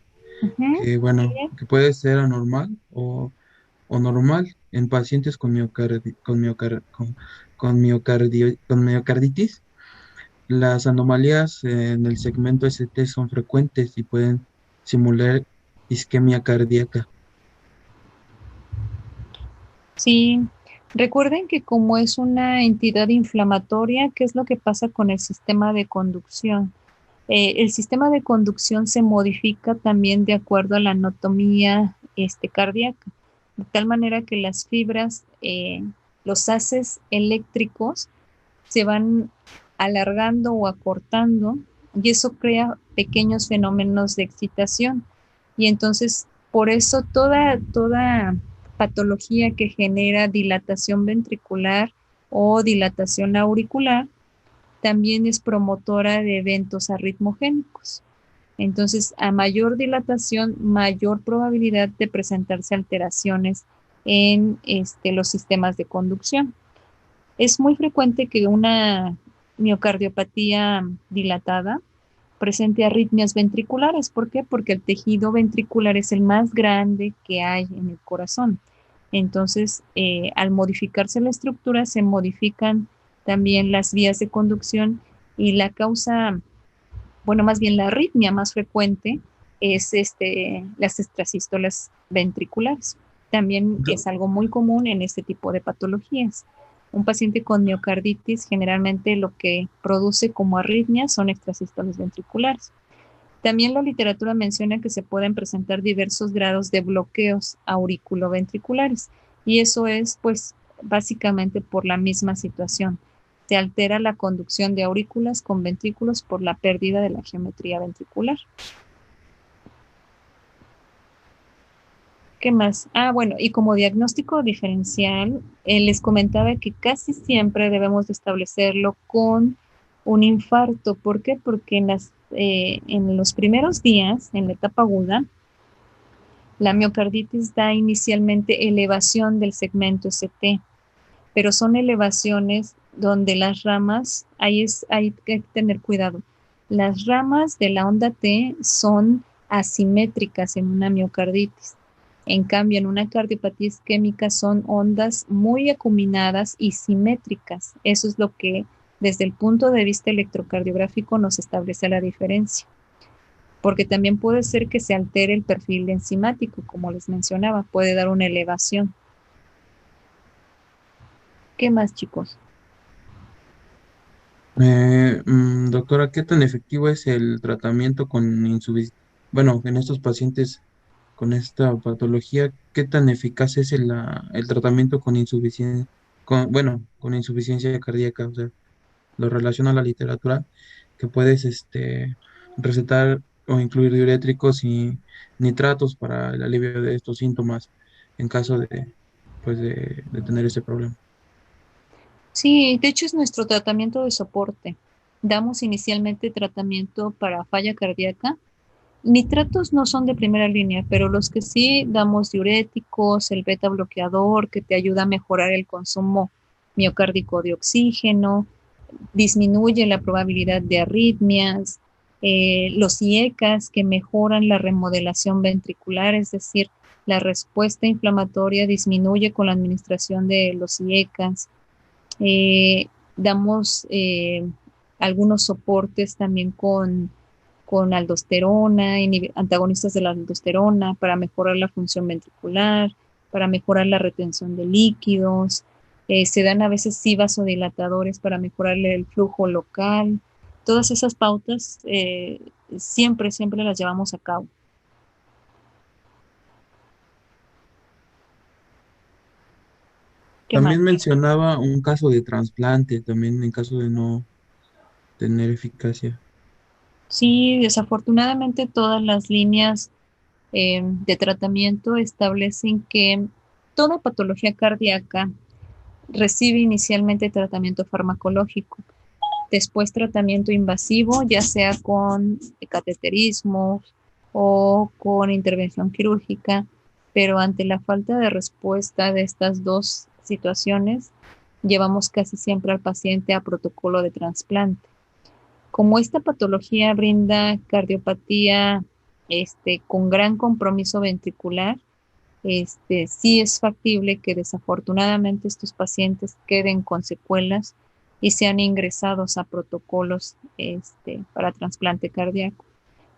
que bueno, que puede ser anormal o normal en pacientes con miocarditis. Las anomalías en el segmento ST son frecuentes y pueden simular isquemia cardíaca. Sí, recuerden que como es una entidad inflamatoria, ¿qué es lo que pasa con el sistema de conducción? El sistema de conducción se modifica también de acuerdo a la anatomía cardíaca, de tal manera que las fibras, los haces eléctricos se van alargando o acortando y eso crea pequeños fenómenos de excitación. Y entonces, por eso toda patología que genera dilatación ventricular o dilatación auricular también es promotora de eventos arritmogénicos. Entonces, a mayor dilatación, mayor probabilidad de presentarse alteraciones en los sistemas de conducción. Es muy frecuente que una miocardiopatía dilatada presente arritmias ventriculares. ¿Por qué? Porque el tejido ventricular es el más grande que hay en el corazón. Entonces, al modificarse la estructura, se modifican también las vías de conducción y la causa, bueno, más bien la arritmia más frecuente es las extrasístolas ventriculares. También es algo muy común en este tipo de patologías. Un paciente con miocarditis generalmente lo que produce como arritmia son extrasístoles ventriculares. También la literatura menciona que se pueden presentar diversos grados de bloqueos auriculoventriculares y eso es pues básicamente por la misma situación. Se altera la conducción de aurículas con ventrículos por la pérdida de la geometría ventricular. ¿Qué más? Bueno, y como diagnóstico diferencial, les comentaba que casi siempre debemos de establecerlo con un infarto. ¿Por qué? Porque en los primeros días, en la etapa aguda, la miocarditis da inicialmente elevación del segmento ST, pero son elevaciones donde las ramas, hay que tener cuidado, las ramas de la onda T son asimétricas en una miocarditis. En cambio, en una cardiopatía isquémica son ondas muy acuminadas y simétricas. Eso es lo que, desde el punto de vista electrocardiográfico, nos establece la diferencia. Porque también puede ser que se altere el perfil enzimático, como les mencionaba, puede dar una elevación. ¿Qué más, chicos? Doctora, ¿qué tan efectivo es el tratamiento con insuficiencia? Bueno, en estos pacientes con esta patología, ¿qué tan eficaz es el tratamiento con insuficiencia, con insuficiencia cardíaca? O sea, lo relaciona a la literatura, que puedes recetar o incluir diuréticos y nitratos para el alivio de estos síntomas en caso de tener ese problema. Sí, de hecho es nuestro tratamiento de soporte. Damos inicialmente tratamiento para falla cardíaca. Nitratos no son de primera línea, pero los que sí damos diuréticos, el beta bloqueador que te ayuda a mejorar el consumo miocárdico de oxígeno, disminuye la probabilidad de arritmias, los IECAS que mejoran la remodelación ventricular, es decir, la respuesta inflamatoria disminuye con la administración de los IECAS. Damos algunos soportes también con aldosterona, antagonistas de la aldosterona para mejorar la función ventricular, para mejorar la retención de líquidos. Se dan a veces sí vasodilatadores para mejorar el flujo local. Todas esas pautas siempre las llevamos a cabo. También mencionaba un caso de trasplante, también en caso de no tener eficacia. Sí, desafortunadamente todas las líneas de tratamiento establecen que toda patología cardíaca recibe inicialmente tratamiento farmacológico, después tratamiento invasivo, ya sea con cateterismo o con intervención quirúrgica, pero ante la falta de respuesta de estas dos situaciones, llevamos casi siempre al paciente a protocolo de trasplante. Como esta patología brinda cardiopatía con gran compromiso ventricular, sí es factible que desafortunadamente estos pacientes queden con secuelas y sean ingresados a protocolos para trasplante cardíaco.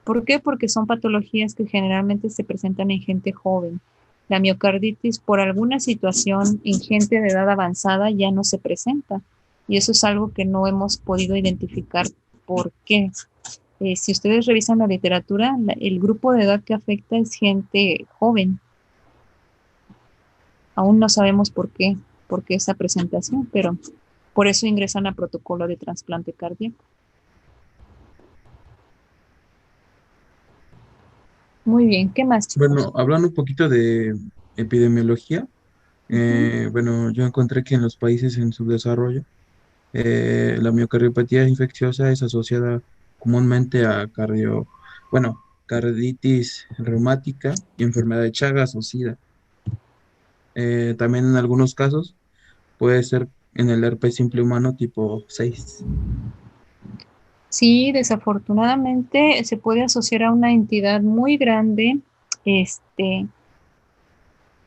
¿Por qué? Porque son patologías que generalmente se presentan en gente joven. La miocarditis, por alguna situación en gente de edad avanzada, ya no se presenta. Y eso es algo que no hemos podido identificar por qué. Si ustedes revisan la literatura, el grupo de edad que afecta es gente joven. Aún no sabemos por qué esa presentación, pero por eso ingresan a protocolo de trasplante cardíaco. Muy bien, ¿qué más, chicos? Bueno, hablando un poquito de epidemiología, bueno, yo encontré que en los países en subdesarrollo, la miocardiopatía infecciosa es asociada comúnmente a carditis reumática y enfermedad de Chagas o SIDA. También en algunos casos puede ser en el herpes simple humano tipo 6. Sí, desafortunadamente se puede asociar a una entidad muy grande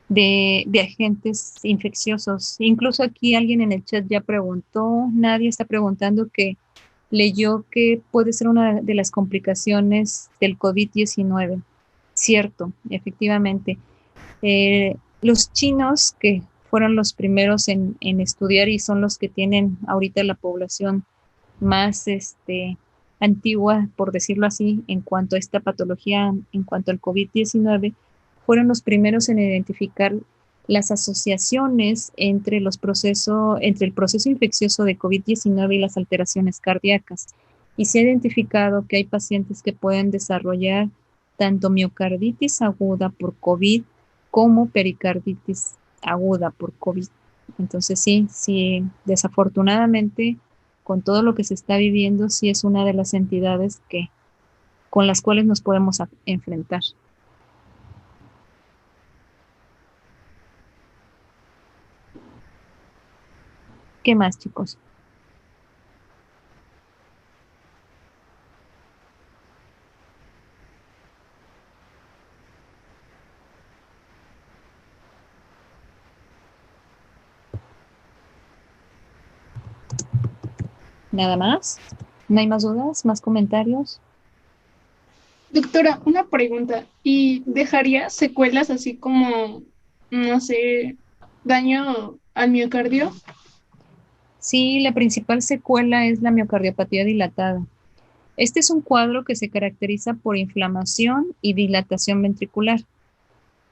de agentes infecciosos. Incluso aquí alguien en el chat ya preguntó, nadie está preguntando que leyó que puede ser una de las complicaciones del COVID-19. Cierto, efectivamente. Los chinos, que fueron los primeros en estudiar y son los que tienen ahorita la población más antigua, por decirlo así, en cuanto a esta patología, en cuanto al COVID-19, fueron los primeros en identificar las asociaciones entre el proceso infeccioso de COVID-19 y las alteraciones cardíacas. Y se ha identificado que hay pacientes que pueden desarrollar tanto miocarditis aguda por COVID como pericarditis aguda por COVID. Entonces sí, desafortunadamente, con todo lo que se está viviendo, sí es una de las entidades con las cuales nos podemos enfrentar. ¿Qué más, chicos? ¿Nada más? ¿No hay más dudas? ¿Más comentarios? Doctora, una pregunta. ¿Y dejaría secuelas así como, no sé, daño al miocardio? Sí, la principal secuela es la miocardiopatía dilatada. Este es un cuadro que se caracteriza por inflamación y dilatación ventricular.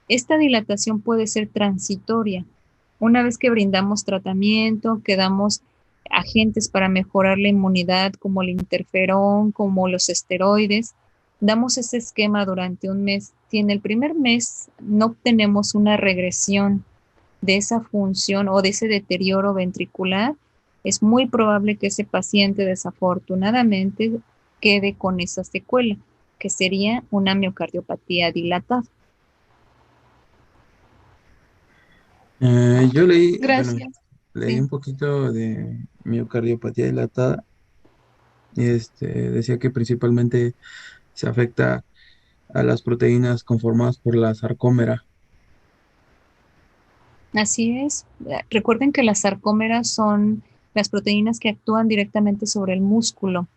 Esta dilatación puede ser transitoria. Una vez que brindamos tratamiento, que damos agentes para mejorar la inmunidad, como el interferón, como los esteroides, damos ese esquema durante un mes. Si en el primer mes no obtenemos una regresión de esa función o de ese deterioro ventricular, es muy probable que ese paciente desafortunadamente quede con esa secuela, que sería una miocardiopatía dilatada. Yo leí, Gracias. leí un poquito de miocardiopatía dilatada y decía que principalmente se afecta a las proteínas conformadas por la sarcómera. Así es. Recuerden que las sarcómeras son las proteínas que actúan directamente sobre el músculo,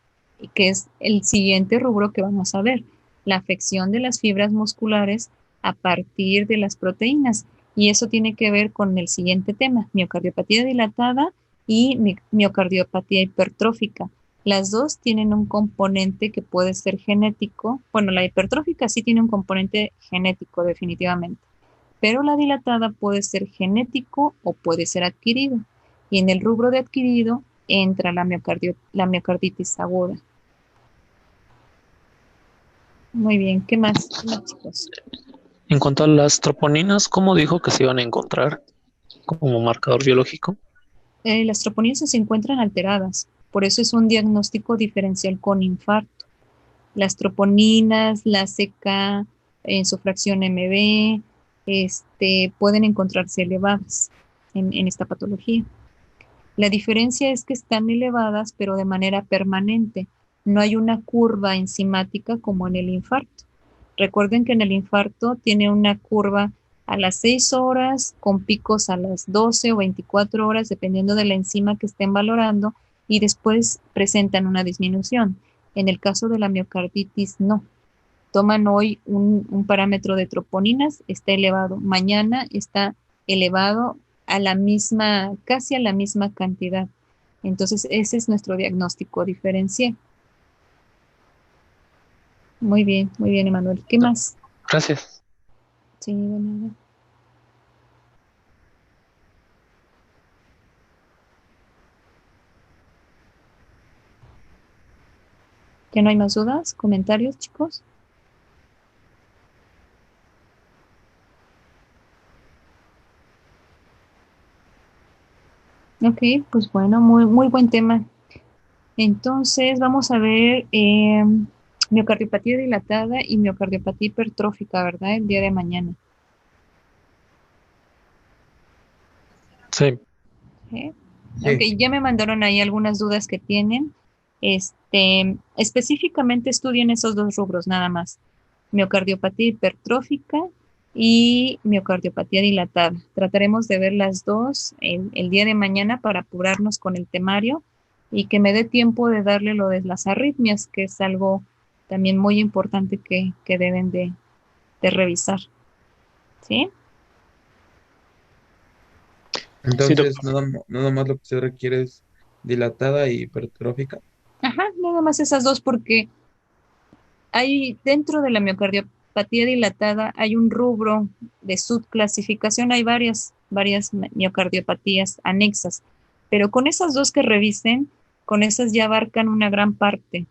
y que es el siguiente rubro que vamos a ver, la afección de las fibras musculares a partir de las proteínas. Y eso tiene que ver con el siguiente tema, miocardiopatía dilatada y miocardiopatía hipertrófica. Las dos tienen un componente que puede ser genético. Bueno, la hipertrófica sí tiene un componente genético definitivamente, pero la dilatada puede ser genético o puede ser adquirido. Y en el rubro de adquirido entra la miocarditis aguda. Muy bien, ¿qué más? ¿Qué más, chicos? En cuanto a las troponinas, ¿cómo dijo que se iban a encontrar como marcador biológico? Las troponinas se encuentran alteradas, por eso es un diagnóstico diferencial con infarto. Las troponinas, la CK en su fracción MB, pueden encontrarse elevadas en esta patología. La diferencia es que están elevadas, pero de manera permanente. No hay una curva enzimática como en el infarto. Recuerden que en el infarto tiene una curva a las 6 horas, con picos a las 12 o 24 horas, dependiendo de la enzima que estén valorando, y después presentan una disminución. En el caso de la miocarditis, no. Toman hoy un parámetro de troponinas, está elevado. Mañana está elevado a la misma, casi a la misma cantidad. Entonces, ese es nuestro diagnóstico diferencial. Muy bien, Emanuel. ¿Qué más? Gracias. Sí, de nada. ¿Ya no hay más dudas? ¿Comentarios, chicos? Ok, pues bueno, muy buen tema. Entonces, vamos a ver miocardiopatía dilatada y miocardiopatía hipertrófica, ¿verdad? El día de mañana. Sí. ¿Eh? Sí. Ok, ya me mandaron ahí algunas dudas que tienen. Específicamente estudien esos dos rubros nada más. Miocardiopatía hipertrófica y miocardiopatía dilatada. Trataremos de ver las dos el día de mañana para apurarnos con el temario y que me dé tiempo de darle lo de las arritmias, que es algo también muy importante que deben de revisar. ¿Sí? Entonces, doctor. nada más lo que se requiere es dilatada y hipertrófica. Ajá, nada más esas dos porque hay dentro de la miocardiopatía dilatada hay un rubro de subclasificación, hay varias miocardiopatías anexas, pero con esas dos que revisen, con esas ya abarcan una gran parte.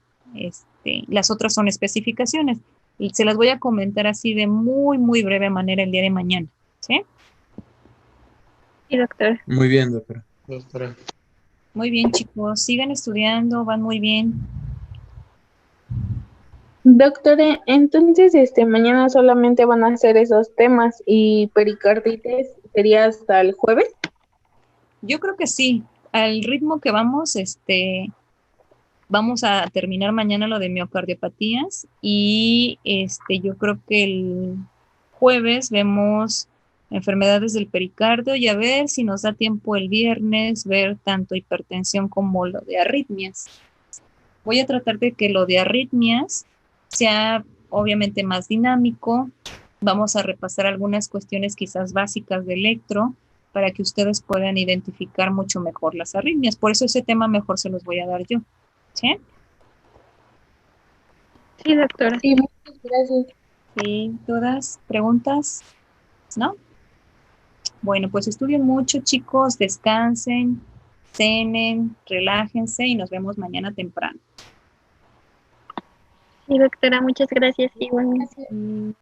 Las otras son especificaciones y se las voy a comentar así de muy breve manera el día de mañana, ¿sí? Sí, doctor. Muy bien, doctora. Doctora. Muy bien, chicos, sigan estudiando, van muy bien. Doctora, entonces mañana solamente van a hacer esos temas y pericarditis sería hasta el jueves. Yo creo que sí, al ritmo que vamos, vamos a terminar mañana lo de miocardiopatías y yo creo que el jueves vemos enfermedades del pericardio y a ver si nos da tiempo el viernes ver tanto hipertensión como lo de arritmias. Voy a tratar de que lo de arritmias sea obviamente más dinámico. Vamos a repasar algunas cuestiones quizás básicas de electro para que ustedes puedan identificar mucho mejor las arritmias. Por eso ese tema mejor se los voy a dar yo. ¿Sí? Sí, doctora. Sí, muchas gracias. Sí, ¿todas preguntas? ¿No? Bueno, pues estudien mucho, chicos, descansen, cenen, relájense y nos vemos mañana temprano. Sí, doctora, muchas gracias. Igualmente. Sí.